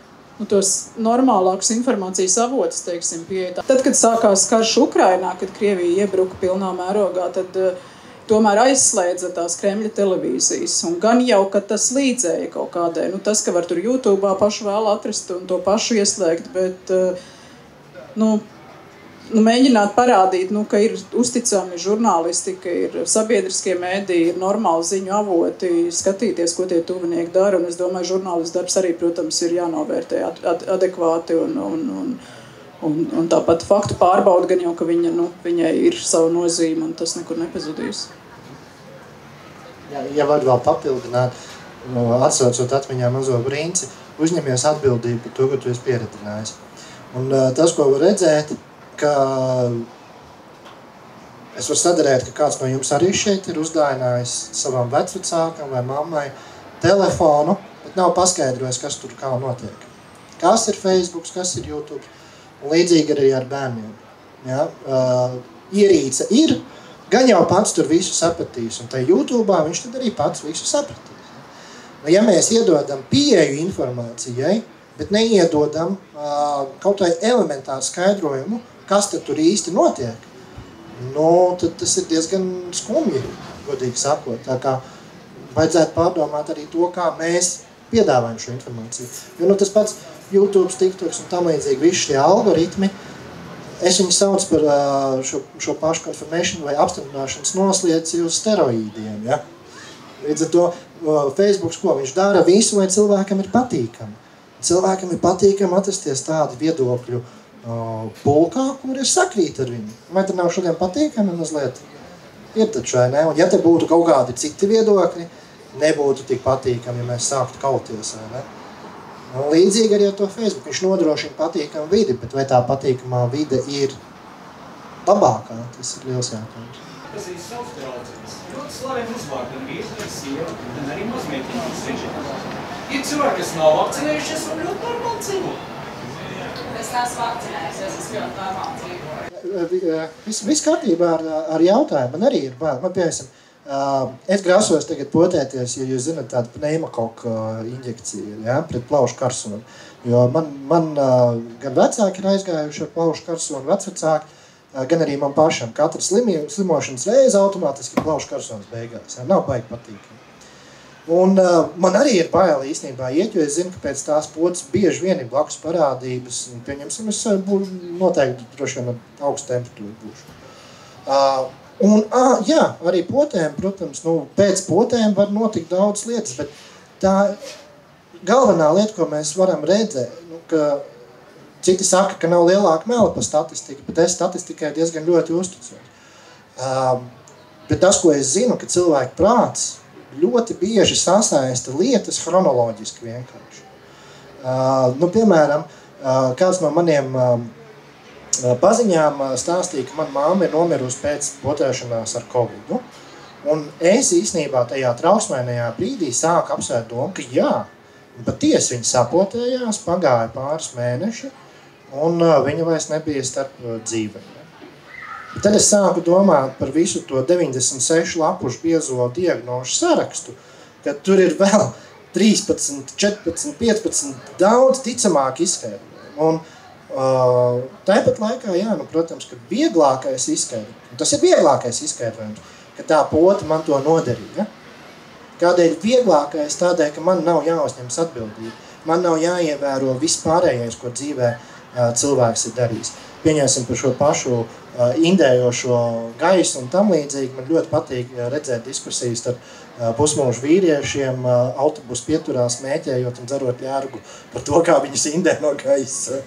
Speaker 2: tos normālākus informācijas avotus, teiksim, pieeja. Tad, kad sākās karš Ukrainā, kad Krievija iebruka pilnā mērogā, tad tomēr aizslēdza tās Kremļa televīzijas, un gan jau, ka tas līdzēja kaut kādai, tas, ka var tur YouTube'ā pašu vēl atrast un to pašu ieslēgt, bet, mēģināt parādīt, ka ir uzticami žurnālisti, ka ir sabiedriskie mēdīji, ir normāli ziņu avoti, skatīties, ko tie tuvinieki dara, un es domāju, žurnālistu darbs arī, protams, ir jānovērtē adekvāti un tāpat faktu pārbauda, gan jau, ka viņai ir sava nozīme, un tas nekur nepazudīs.
Speaker 3: Ja var vēl papildināt, atsaucot atmiņā mazo Brīnci, uzņemies atbildību par to, ko tu esi pieredzinājis. Un tas, ko var redzēt, ka es varu sadarēt, ka kāds no jums arī šeit ir uzdāvinājis savam vecvecākam vai mammai telefonu, bet nav paskaidrojis, kas tur kā notiek. Kas ir Facebook, kas ir YouTube, un līdzīgi arī ar bērniem. Ja? Ierīce ir, gan jau pats tur visu sapratīs, un tajā YouTube'ā viņš tad arī pats visu sapratīs. Ja mēs iedodam pieeju informācijai, bet neiedodam kaut vai elementāru skaidrojumu, kas tad tur īsti notiek, tad tas ir diezgan skumji, godīgi sakot. Tā kā vajadzētu pārdomāt arī to, kā mēs piedāvājam šo informāciju. Jo tas pats YouTube, TikToks un tam līdzīgi visi šie algoritmi, es viņu sauc par šo pašu confirmation vai apstiprināšanas noslieci uz steroīdiem. Ja? Līdz ar to Facebooks, ko viņš dara, visu, lai cilvēkam ir patīkami. Cilvēkam ir patīkami atrasties tādi viedokļu pulkā, kur ir sakrīt ar viņu. Vai tad nav šodien patīkami mazliet? Ir taču, vai ne? Un ja te būtu kaut kādi citi viedokļi, nebūtu tik patīkami, ja mēs sāktu kauties, vai ne? Un līdzīgi arī ar to Facebook. Viņš nodrošina patīkamu vidi, bet vai tā patīkamā vide ir labākā? Tas ir liels jautājums.
Speaker 8: Tas ir savs draudzības. Ļoti slaveni uzvārdi, gan vīrs, gan sieva, gan arī mazmeitiņi izceļ. Ir cilvēki, kas nav vakcinējušies un ļoti normāli dzīvo.
Speaker 9: Es neesmu vakcinējusies, es ļoti normāli dzīvoju.
Speaker 3: Viss kārtībā ar jautājumu. Man arī ir bail. Man piemēram, es grasos tagad potēties, ja jūs zināt tādu pneimakoku injekciju, ja, pret plaušu karsonu. Jo man gan vecāki ir aizgājuši ar plaušu karsonu, vecvecāki, gan arī man pašam. Katra slimošanas reize automātiski plaušu karsonas beigās. Ja, nav baigi patīkami. Un man arī ir bail īstenībā iet, jo es zinu, ka pēc tās podas bieži vien ir blakus parādības. Un, pieņemsim, es noteikti droši vien ar augstu temperatūru būšu. Un, jā, arī potēm, protams, pēc potēm var notikt daudz lietas, bet tā galvenā lieta, ko mēs varam redzēt, ka citi saka, ka nav lielāka mela par statistiku, bet es statistikai diezgan ļoti uzticos. Bet tas, ko es zinu, ka cilvēku prāts ļoti bieži sasaista lietas chronoloģiski vienkārši. Piemēram, kāds no maniem paziņām stāstīja, ka mana mamma ir nomirusi pēc potēšanās ar Covidu. Un es īstenībā tajā trausmainajā brīdī sāku apsvērt domu, ka jā, patiesi viņa sapotējās, pagāja pāris mēneši, un viņa vairs nebija starp dzīvēm. Tad es sāku domāt par visu to 96 lapušu biezo diagnožu sarakstu, ka tur ir vēl 13, 14, 15 daudz ticamāk izskaidrojumi. Un tāpat laikā, jā, protams, ka vieglākais izskaidrojums, tas ir vieglākais izskaidrojums, ka tā pota man to nodarīja. Kādēļ vieglākais? Tādēļ, ka man nav jāuzņemas atbildība. Man nav jāievēro viss pārējais, ko dzīvē cilvēks ir darījis. Pieņemsim par šo pašu indējošo gaisu un tam līdzīgi. Man ļoti patīk redzēt diskusijas ar pusmūžu vīriešiem, autobusu pieturās mēķējot un dzerot ļārgu par to, kā viņus indē no gaisa.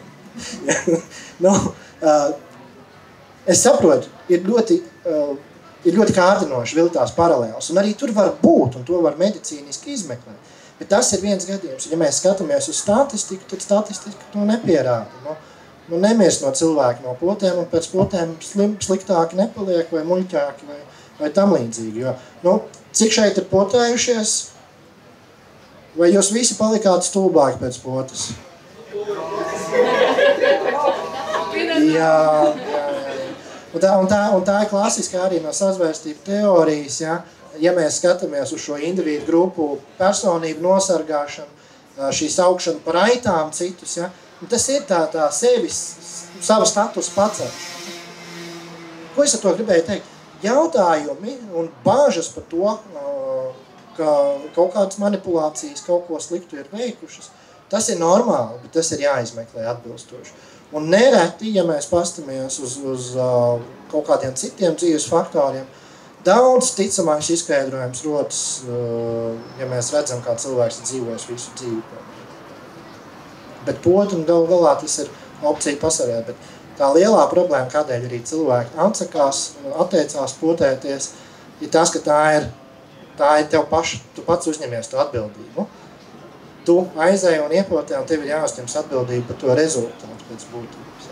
Speaker 3: Es saprotu, ir ļoti kārdinoši viltās paralēlas, un arī tur var būt, un to var medicīniski izmeklēt. Bet tas ir viens gadījums. Ja mēs skatāmies uz statistiku, tad statistika to nepierāda. Nemies no cilvēki no potēm, un pēc potēm sliktāki nepaliek, vai muļķāki, vai tam līdzīgi. Jo, cik šeit ir potējušies, vai jūs visi palikāt stulbāki pēc potas? Jā. Un tā ir klasiskā arī no sazvērstību teorijas, ja mēs skatāmies uz šo individu grupu personību nosargāšanu, šī saukšana par aitām citus, ja, tas ir tā sevis, sava status pacelšana. Ko es ar to gribēju teikt? Jautājumi un bāžas par to, ka kaut kādas manipulācijas, kaut ko sliktu ir veikušas, tas ir normāli, bet tas ir jāizmeklē atbilstoši. Un nereti, ja mēs pastamies uz kaut kādiem citiem dzīves faktoriem, daudz ticamāks izskaidrojums rodas, ja mēs redzam, kā cilvēks ir dzīvojis visu dzīvi. Bet poti un galu galā tas ir opcija pasarē. Bet tā lielā problēma, kādēļ arī cilvēki atteicās potēties, ir tas, ka tā ir tev paši, tu pats uzņemies to atbildību. Tu aizēji un iepotē, un tev ir jāuzņems atbildība par to rezultātu pēc būtības.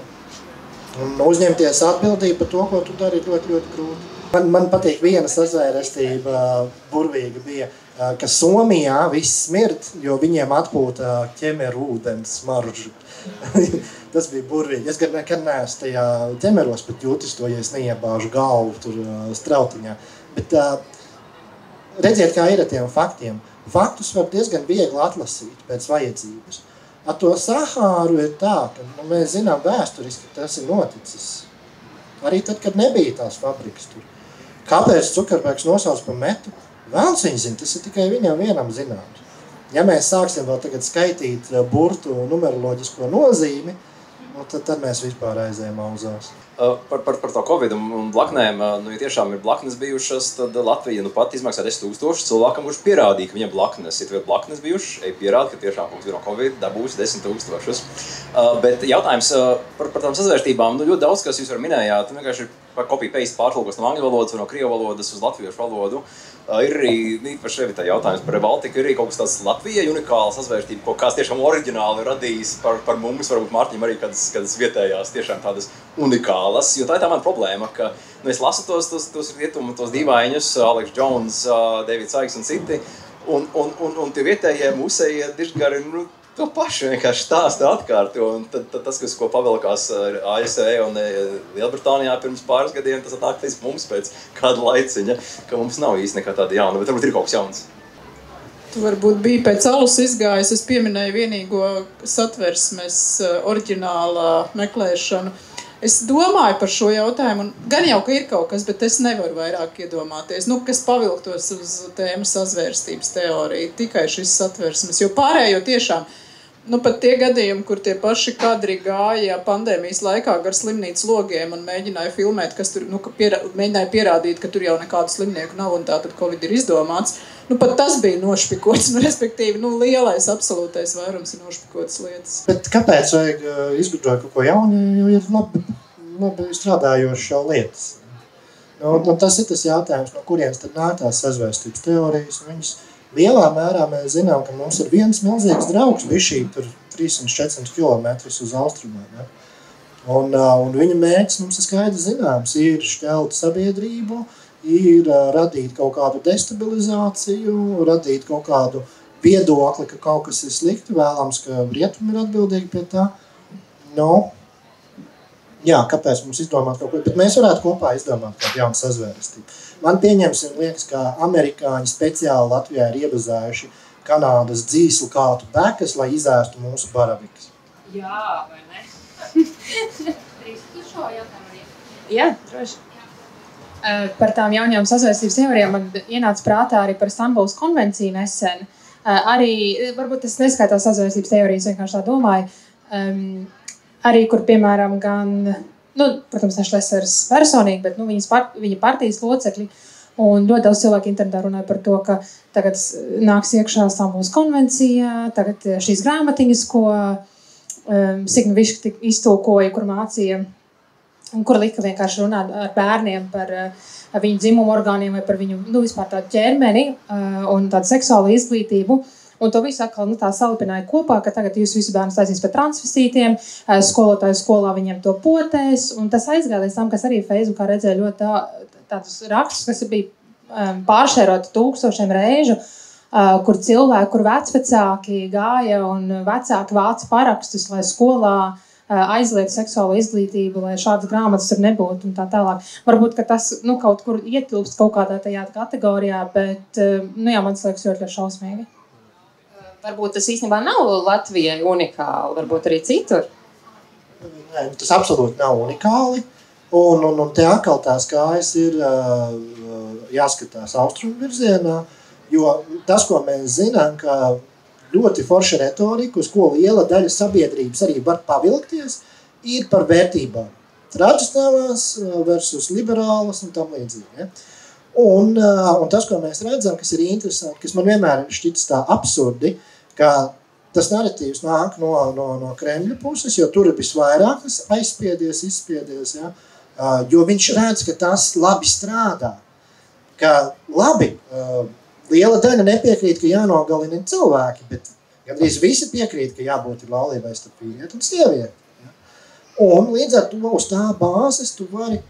Speaker 3: Un uzņemties atbildību par to, ko tu dari, ļoti, ļoti grūti. Man patīk viena sazvērestība burvīga bija. ka Somijā viss smird, jo viņiem atpūta ķemeru ūdens smaržu. Tas bija burvīgi. Es gan nekad neesmu tajā ķemeros, bet jūtis to, ja es neiebāžu galvu tur strautiņā. Bet redziet, kā ir ar tiem faktiem. Faktus var diezgan viegli atlasīt pēc vajadzības. Ar to Sahāru ir tā, ka mēs zinām vēsturiski, ka tas ir noticis. Arī tad, kad nebija tās fabrikas tur. Kāpēc Zukerbergs nosauc par metu? Vēls viņi zina, tas ir tikai viņam vienam zināms. Ja mēs sāksim vēl tagad skaitīt burtu numeroloģisko nozīmi, tad mēs vispār aizējam auzās.
Speaker 6: Par to Covid un blaknēm, ja tiešām ir blaknes bijušas, tad Latvija pat izmaksā 10 000 cilvēkam, kurš pierādīja, ka viņam blaknes. Ja tev ir blaknes bijušas, pierāda, ka tiešām kaut kas bija no Covid, dabūsi 10 000. Bet jautājums par tām sazvērstībām, ļoti daudz, kas jūs var minējāt, vienkārši par copy-paste pārtulkos no angļu valodas vai no krievu valodas uz latviešu valodu. Ir arī, īpaši šeit tā jautājums par Baltiku, ir arī kaut kas tāds Latvijai unikāls sazvērstība, kaut kāds tiešām oriģināli radījis par mums, varbūt Mārtiņam arī kādas vietējās tiešām tādas unikālas, jo tā ir tā mana problēma, ka es lasu tos rietumu, tos dīvaiņus, Alex Jones, Davids Saiks un citi, un tie vietējie mūsējie dižgari, to pašu vienkārši stāsta atkārti, un tad tas, ko pavilkās ASV un Lielbritānijā pirms pāris gadiem, tas atnāk līdz mums pēc kāda laiciņa, ka mums nav īsti nekā tāda jauna, bet varbūt ir kaut kas jauns.
Speaker 2: Tu varbūt bija pēc alus izgājis, es pieminēju vienīgo satversmes oriģinālā meklēšanu. Es domāju par šo jautājumu, un gan jau, ka ir kaut kas, bet es nevaru vairāk iedomāties, kas pavilktos uz tēmu sazvērstības teoriju, tikai šis satversmes, jo pārējo tiešām, pat tie gadījumi, kur tie paši kadri gāja pandēmijas laikā gar slimnīcas logiem un mēģināja filmēt, kas tur, mēģināja pierādīt, ka tur jau nekādu slimnieku nav un tātad Covid ir izdomāts, pat tas bija nošpikots, respektīvi, lielais absolūtais vairums ir nošpikotas lietas.
Speaker 3: Bet kāpēc vajag izgudrot kaut ko jaunu, jo ir labi strādājošas jau lietas? Tas ir tas jautājums, no kurienes tad nāk tās sazvērstības teorijas, un viņas lielā mērā mēs zinām, ka mums ir viens milzīgs draugs, bišķī tur 300-400 kilometrus uz austrumiem. Ja? Un viņa mērķis mums ir skaidrs zināms, ir šķelt sabiedrību, ir radīt kaut kādu destabilizāciju, radīt kaut kādu viedokli, ka kaut kas ir slikti, vēlams, ka rietumi ir atbildīgi pie tā. Jā, kāpēc mums izdomāt kaut ko, bet mēs varētu kopā izdomāt kādu jaunu sazvērestību. Man pieņemsim, liekas, ka amerikāņi speciāli Latvijā ir iebazējuši Kanādas dzīslu kātu bekas, lai izēstu mūsu baravikas.
Speaker 1: Jā, vai ne?
Speaker 9: Drīkst šo jautājumu arī?
Speaker 1: Jā, droši.
Speaker 10: Par tām jaunajām sazvērstības teorijām man ienāca prātā arī par Stambulas konvenciju nesen. Arī, varbūt es neskaitās sazvērstības teorijas, vienkārši tā domāju, arī, kur, piemēram, gan, protams, ne Šlesers personīgi, bet viņa partijas locekļi, un ļoti daudz cilvēku internetā runāja par to, ka tagad nāks iekšā Stambulas konvencija, tagad šīs grāmatiņas, ko Signa Viška iztulkoja, kur mācīja, un kur lika vienkārši runāt ar bērniem par viņu dzimumu orgāniem vai par viņu, vispār tādu ķermeni un tādu seksuālu izglītību. Un to visu atkal tā salipināja kopā, ka tagad jūs visu bērnus taisīs par transvestītiem, skolotāju skolā viņiem to potēs, un tas aizgāja līdz tam, kas arī Facebookā redzēja ļoti tādus rakstus, kas bija pāršēroti 1000 reižu, kur cilvēki, kur vecvecāki gāja un vecāki vāca parakstus, lai skolā aizliegt seksuālo izglītību, lai šādas grāmatas tur nebūtu un tā tālāk. Varbūt, ka tas kaut kur ietilpst kaut kādā tajā kategorijā, bet man liekas ļoti šausmīgi.
Speaker 1: Varbūt tas īstenībā nav Latvijai unikāli, varbūt arī citur.
Speaker 3: Nē, tas absolūti nav unikāli. Un te atkal tās kājas ir jāskatās austrumu virzienā, jo tas, ko mēs zinām, ka ļoti forša retorika, uz ko liela daļa sabiedrības arī var pavilkties, ir par vērtībām. Tradicionālās versus liberālas un tam līdzīgi. Ja? Un tas, ko mēs redzam, kas ir interesanti, kas man vienmēr ir šķitis tā absurdi, ka tas narratīvs nāk no Kremļa puses, jo tur ir visvairāk tas izspiedies, ja? Jo viņš redz, ka tas labi strādā. Ka labi, liela daļa nepiekrīt, ka jānogalina cilvēki, bet gandrīz visi piekrīt, ka jābūt laulībai starp vīrieti un sievieti. Ja? Un līdz ar to uz tā bāzes tu vari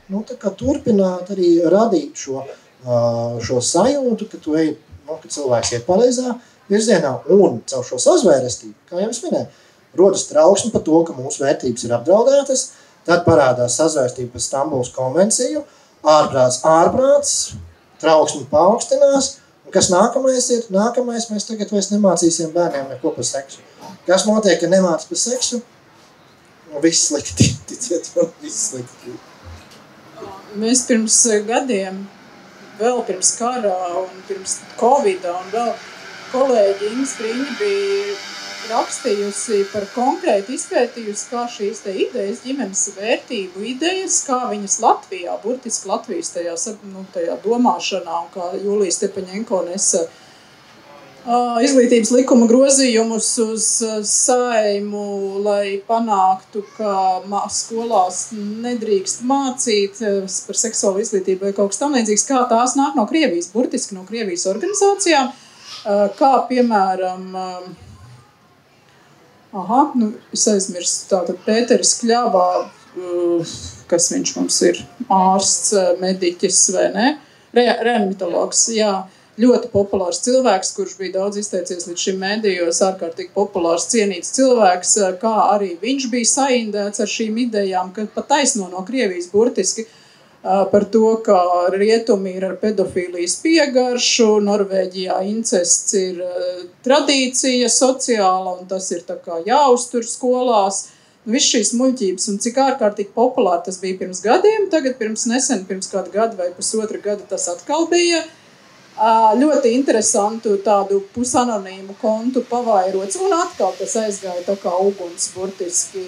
Speaker 3: turpināt arī radīt šo sajūtu, ka tu ej ka cilvēks iet pareizā virzienā un caur šo sazvērestību, kā jau es minēju, rodas trauksme par to, ka mūsu vērtības ir apdraudētas, tad parādās sazvērestība par Stambulas konvenciju, ārprāts, trauksme paaugstinās, un kas nākamais ir? Nākamais mēs tagad vairs nemācīsim bērniem neko par seksu. Kas notiek, ja nemāc par seksu? Viss slikti, ticiet man, viss slikti.
Speaker 2: Mēs pirms gadiem, vēl pirms karā un pirms Covida un vēl kolēģi Inga Spriņa bija rakstījusi par konkrēti izpētījusi, kā šīs te idejas, ģimenes vērtību idejas, kā viņas Latvijā, burtiski Latvijas tajā domāšanā, un kā Julija Stepaņenko nesa izglītības likuma grozījumus uz Saimu, lai panāktu, ka skolās nedrīkst mācīt par seksuālu izglītību vai kaut kas tam līdzīgs, kā tās nāk no Krievijas, burtiski no Krievijas organizācijām, kā piemēram, es aizmirstu, tātad Pēteris Kļavā, kas viņš mums ir, ārsts, mediķis vai ne, reanimatologs, jā, ļoti populārs cilvēks, kurš bija daudz izteicies līdz šim mēdījos, ārkārtīgi populārs, cienīts cilvēks, kā arī viņš bija saindēts ar šīm idejām, ka pat taisno no Krievijas burtiski par to, ka rietumi ir ar pedofīlijas piegaršu, Norvēģijā incests ir tradīcija sociāla, un tas ir tā kā jāuztur skolās. Viss šīs muļķības, un cik ārkārtīgi populāri tas bija pirms gadiem, tagad pirms kādu gadu vai pusotra gada tas atkal bija. Ļoti interesantu tādu pusanonīmu kontu pavairots, un atkal tas aizgāja tā kā uguns burtiski.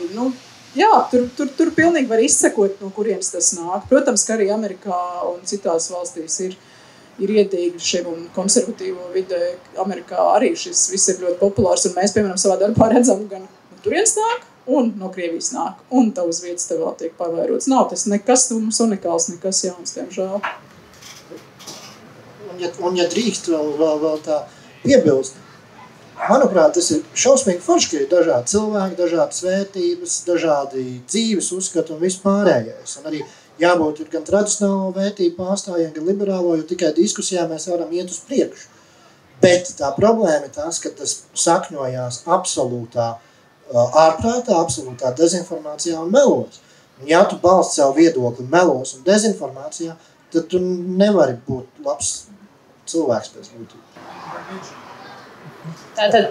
Speaker 2: Jā, tur pilnīgi var izsekot, no kurienes tas nāk. Protams, ka arī Amerikā un citās valstīs ir iedīgi šiem un konservatīvo vidē. Amerikā arī šis viss ir ļoti populārs, un mēs, piemēram, savā darbā redzam gan no turienes nāk, un no Krievijas nāk, un tavas vietas te vēl tiek pavairots. Nav tas nekas mums unikāls, nekas jauns, tiemžēl.
Speaker 3: Un ja drīkst vēl tā piebilst, manuprāt, tas ir šausmīgi forši, ka ir dažādi cilvēki, dažādas vērtības, dažādi dzīves uzskati un vispārējais. Un arī jābūt ir gan tradicionālo vērtību pārstāvjiem, gan liberālo, jo tikai diskusijā mēs varam iet uz priekšu. Bet tā problēma ir tas, ka tas sakņojās absolūtā ārprātā, absolūtā dezinformācijā un melos. Un ja tu balsti savu viedokli melos un dezinformācijā, tad tu nevari būt labs cilvēks pēc būtības.
Speaker 1: Tātad,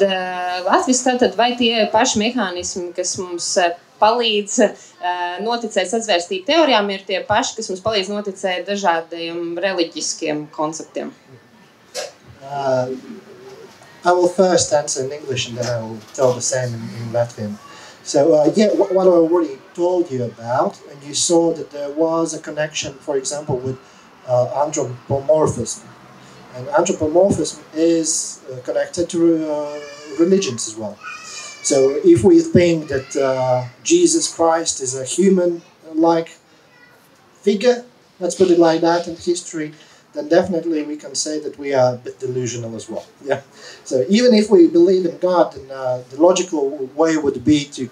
Speaker 1: Latvijas, vai tie paši mehānismi, kas mums palīdz noticēt sazvērstību teorijām, ir tie paši, kas mums palīdz noticēt dažādiem reliģiskiem konceptiem?
Speaker 3: I will first answer in English and then I will tell the same in Latvian. So, what I already told you about, and you saw that there was a connection, for example, with anthropomorphism. And anthropomorphism is connected to religions as well. So if we think that Jesus Christ is a human-like figure, let's put it like that in history, then definitely we can say that we are a bit delusional as well. Yeah. So even if we believe in God, then the logical way would be to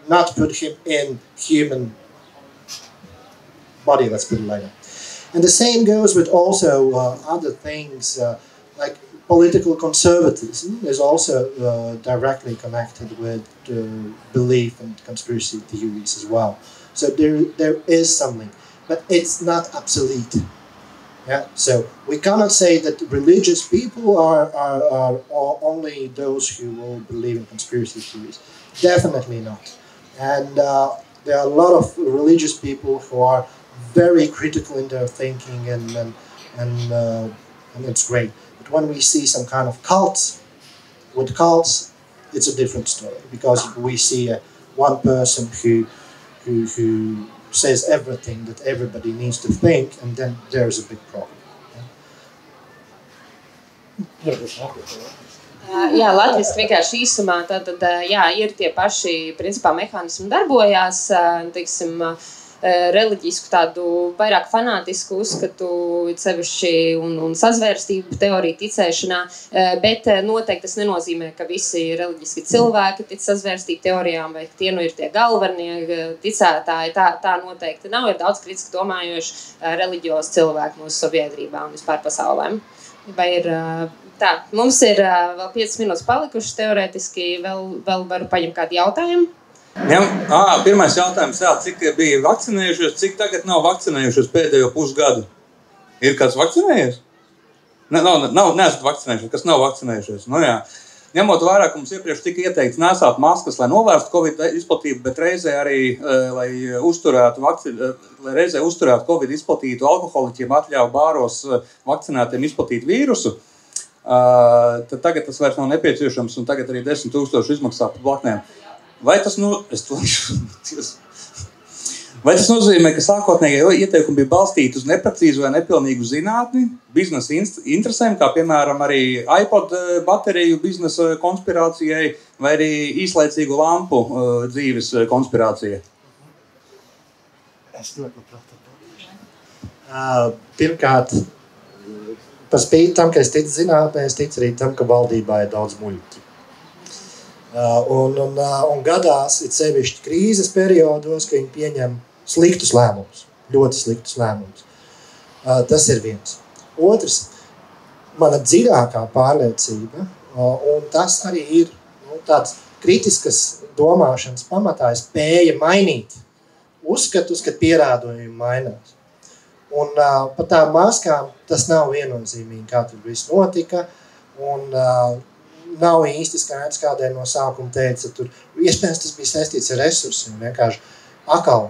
Speaker 3: not put him in human body, let's put it like that. And the same goes with also other things, like political conservatism is also directly connected with belief and conspiracy theories as well. So there is something, but it's not obsolete. Yeah. So we cannot say that religious people are only those who will believe in conspiracy theories. Definitely not. And there are a lot of religious people who are very critical in their thinking, and it's great. But when we see some kind of cults, with cults, it's a different story, because we see one person who says everything that everybody needs to think, and then there's a big problem.
Speaker 1: Jā, Latvijas vienkārši īsumā, tātad, jā, ir tie paši, principā, mehānismi darbojās, teiksim, reliģisku tādu vairāk fanātisku uzskatu, sevišķi un sazvērstību teoriju ticēšanā, bet noteikti tas nenozīmē, ka visi reliģiski cilvēki tic sazvērstību teorijām, vai tie ir tie galvenie ticētāji, tā noteikti nav. Ir daudz kritiski domājoši reliģiozi cilvēki mūsu sabiedrībā un vispār pasaulēm. Vai ir tā? Mums ir vēl 5 minūtes palikušas teorētiski. Vēl varu paņemt kādu jautājumu.
Speaker 5: Pirmais jautājums, cik bija vakcinējušies, cik tagad nav vakcinējušies pēdējo pusgadu? Ir kāds vakcinējies? Neesat vakcinējušies, kas nav vakcinējušies. Ņemot vērā, ka mums iepriekš tika ieteikts nesāt maskas, lai novērstu Covid izplatību, bet reizē arī, lai reizē uzturētu Covid izplatītu alkoholiķiem, atļauj bāros vakcinētiem izplatīt vīrusu, tad tagad tas vairs nav nepieciešams un tagad arī 10 000 izmaksā par blaknēm. Vai tas nozīmē, ka sākotnējie ieteikumi bija balstīti uz neprecīzu vai nepilnīgu zinātni, biznesa interesēm, kā piemēram arī iPod bateriju biznesa konspirācijai vai arī īslaicīgu lampu dzīves konspirācijai?
Speaker 3: Es ļoti labprāt. Pirmkārt, par spīti tam, ka es ticu zinātnē, es ticu arī tam, ka valdībā ir daudz muļķi. Un gadās, it sevišķi krīzes periodos, ka viņi pieņem sliktus lēmumus, ļoti sliktus lēmumus. Tas ir viens. Otrs, mana dziļākā pārliecība, un tas arī ir tāds kritiskas domāšanas pamatā, spēja mainīt uzskatus, kad pierādījumi mainās. Un par tām maskām tas nav viennozīmīgi, kā tur viss notika, un nav īsti skaidrs, kādēļ no sākuma teica, tur iespējams tas bija saistīts ar resursiem. Vienkārši atkal,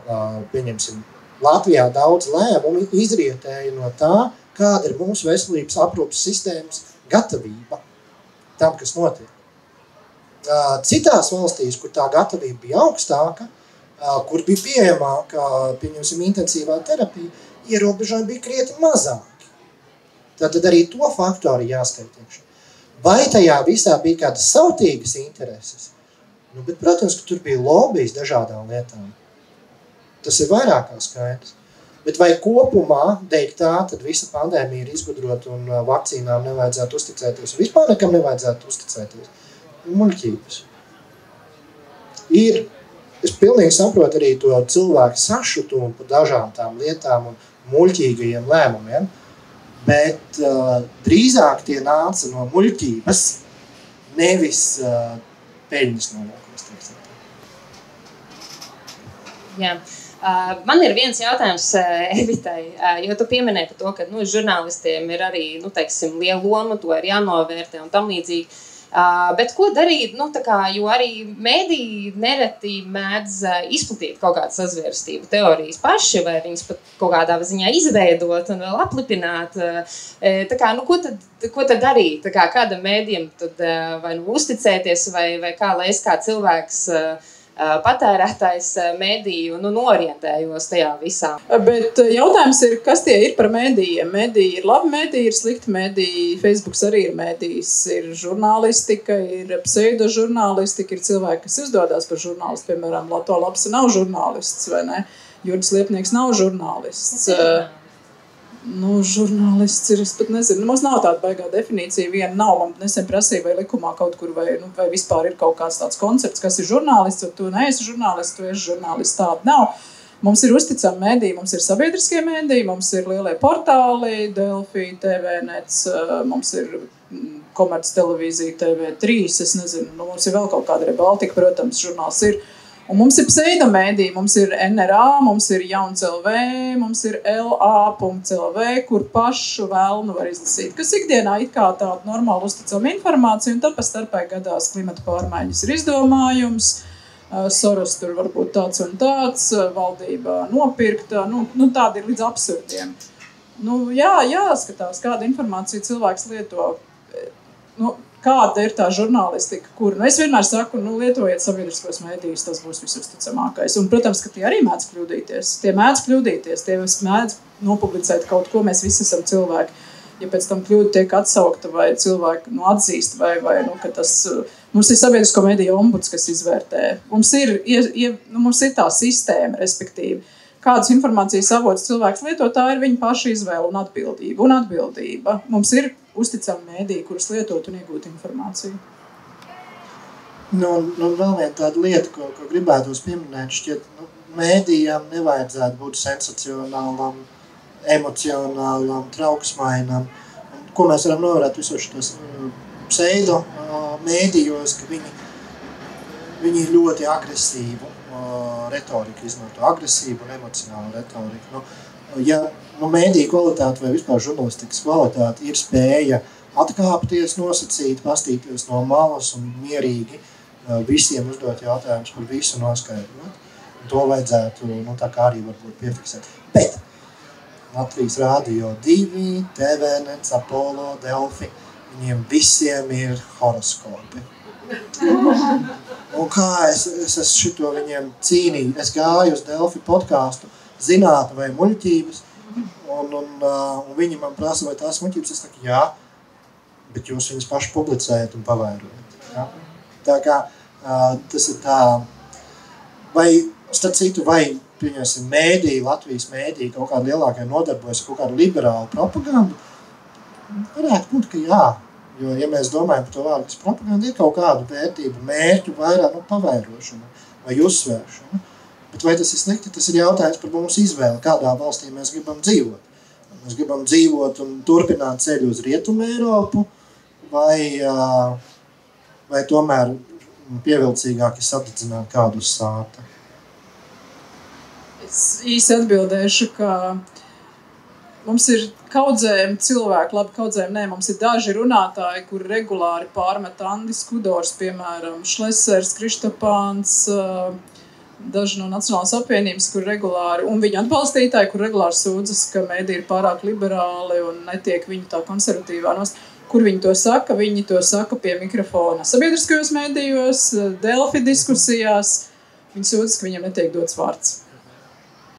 Speaker 3: pieņemsim, Latvijā daudz lēmumu izrietēja no tā, kāda ir mūsu veselības aprūpes sistēmas gatavība tam, kas notiek. Citās valstīs, kur tā gatavība bija augstāka, kur bija pieejamāka, pieņemsim, intensīvā terapija, ierobežojumi bija krietni mazāki. Tad arī to faktoru jāskaitiekšu. Vai tajā visā bija kādas sautīgas intereses? Bet, protams, ka tur bija lobbyis dažādām lietām. Tas ir vairāk kā skaidrs. Bet vai kopumā, dēļ tā, tad visa pandēmija ir izgudrota un vakcīnām nevajadzētu uzticēties, un vispār nekam nevajadzētu uzticēties? Muļķības. Es pilnīgi saprotu arī to cilvēku sašutumu par dažām tām lietām un muļķīgajiem lēmumiem, bet drīzāk tie nāca no muļķības, nevis peļņas nolūkos.
Speaker 1: Jā. Man ir viens jautājums Evitai, jo tu pieminēji par to, ka žurnālistiem ir arī, teiksim, liela loma, to ir jānovērtē un tam līdzīgi. Bet ko darīt, jo arī mēdī nereti mēdz izplatīt kaut kādu sazvērstību teorijas paši, vai viņas pat kaut kādā ziņā izveidot un vēl aplipināt. Ko tad darīt? Kādam mēdījam tad vai uzticēties, vai kā lai es kā cilvēks patērētājs mediju norientējos tajā visā.
Speaker 2: Bet jautājums ir, kas tie ir par medijiem? Mediji ir labi mediji, ir slikti mediji, Facebooks arī ir medijs, ir žurnālistika, ir pseidožurnālistika, ir cilvēki, kas izdodas par žurnālistu, piemēram, Lato Lapsa nav žurnālists, vai ne? Juris Liepnieks nav žurnālists. Žurnālists ir, es pat nezinu, mums nav tāda baigā definīcija, viena nav, man nesen prasīja, vai likumā kaut kur, vai vispār ir kaut kāds tāds koncepts, kas ir žurnālists, vai tu neesi žurnālists, tu esi žurnālists, tāda nav. Mums ir uzticami mediji, mums ir sabiedriskie mediji, mums ir lielie portāli, Delfi, TVNets, mums ir komerc televīzija, TV3, es nezinu, mums ir vēl kaut kāda Baltika, protams, žurnāls ir. Un mums ir pseidomēdiji, mums ir NRA, mums ir Jauns LV, mums ir LA.LV, kur pašu vēlnu var izlasīt, kas ikdienā it kā tāda normāla uzticama informācija, un tad pa starpai gadās klimata pārmaiņas ir izdomājums, Soros tur varbūt tāds un tāds, valdība nopirkta, tādi ir līdz absurdiem. Jāskatās, kāda informācija cilvēks lieto. Kāda ir tā žurnālistika, kur, es vienmēr saku, lietojiet sabiedriskos mēdījus, tas būs visuzticamākais. Un, protams, ka tie arī mēdz kļūdīties. Tie mēdz nopublicēt kaut ko, mēs visi esam cilvēki. Ja pēc tam kļūda tiek atsaukta vai cilvēki atzīst, vai ka tas, mums ir sabiedrisko mēdīju ombuds, kas izvērtē. Mums ir tā sistēma, respektīvi. Kādas informācijas avots cilvēks lieto, tā ir viņa paša izvēle un atbildība. Mums ir uzticami mēdīji, kuras lietot un iegūt informāciju.
Speaker 3: Vēl viena tāda lieta, ko gribētu pieminēt, šķiet, mēdījām nevajadzētu būt sensacionālam, emocionālam, trauksmainam. ko mēs varam novērēt visos šitos pseido mēdījos, ka viņi ir ļoti agresīvu retoriku izmanto, agresīvu un emocionālu retoriku. Ja mēdīju kvalitāte vai vispār žurnalistikas kvalitāte ir spēja atkāpties, nosacīt, pastīties no malas un mierīgi visiem uzdot jautājumus par visu noskaidrot. To vajadzētu, tā kā arī varbūt piefiksēt. Bet Latvijas Rādio 2, TVNets, Apollo, Delfi, viņiem visiem ir horoskopi. Un kā es šito viņiem cīnīju, es gāju uz Delfi podcastu, zinātne vai muļķības, un viņi man prasa, vai tās muļķības, es saku, jā, bet jūs viņas paši publicējat un pavairojat. Ja? Tā kā tas ir tā, vai, starp citu, vai pieņemsim mēdīju, Latvijas mēdīju kaut kādu lielākai nodarbojas ar kaut kādu liberālu propagandu, varētu būt, ka jā. Jo, ja mēs domājam par to vārdu, kas propaganda ir kaut kādu vērtību, mērķu vairāk pavairošanu vai uzsvēršanu. Bet vai tas ir slikti? Tas ir jautājums par mums izvēli, kādā valstī mēs gribam dzīvot. Mēs gribam dzīvot un turpināt ceļu uz Rietumu Eiropu, vai tomēr pievilcīgāk ir sadedzināt kādu uz sāta.
Speaker 2: Es īsi atbildēšu, ka mums ir kaudzējumi cilvēki, labi kaudzējumi, nē, mums ir daži runātāji, kuri regulāri pārmet Andis Kudors, piemēram, Šlesers, Kristopāns, daži no Nacionālās apvienības, kur regulāri, un viņu atbalstītāji, kur regulāri sūdzas, ka mēdī ir pārāk liberāli un netiek viņu tā konservatīvā nost. Kur viņi to saka? Viņi to saka pie mikrofona sabiedriskajos mēdījos, Delfi diskusijās. Viņi sūdzas, ka viņiem netiek dots vārds.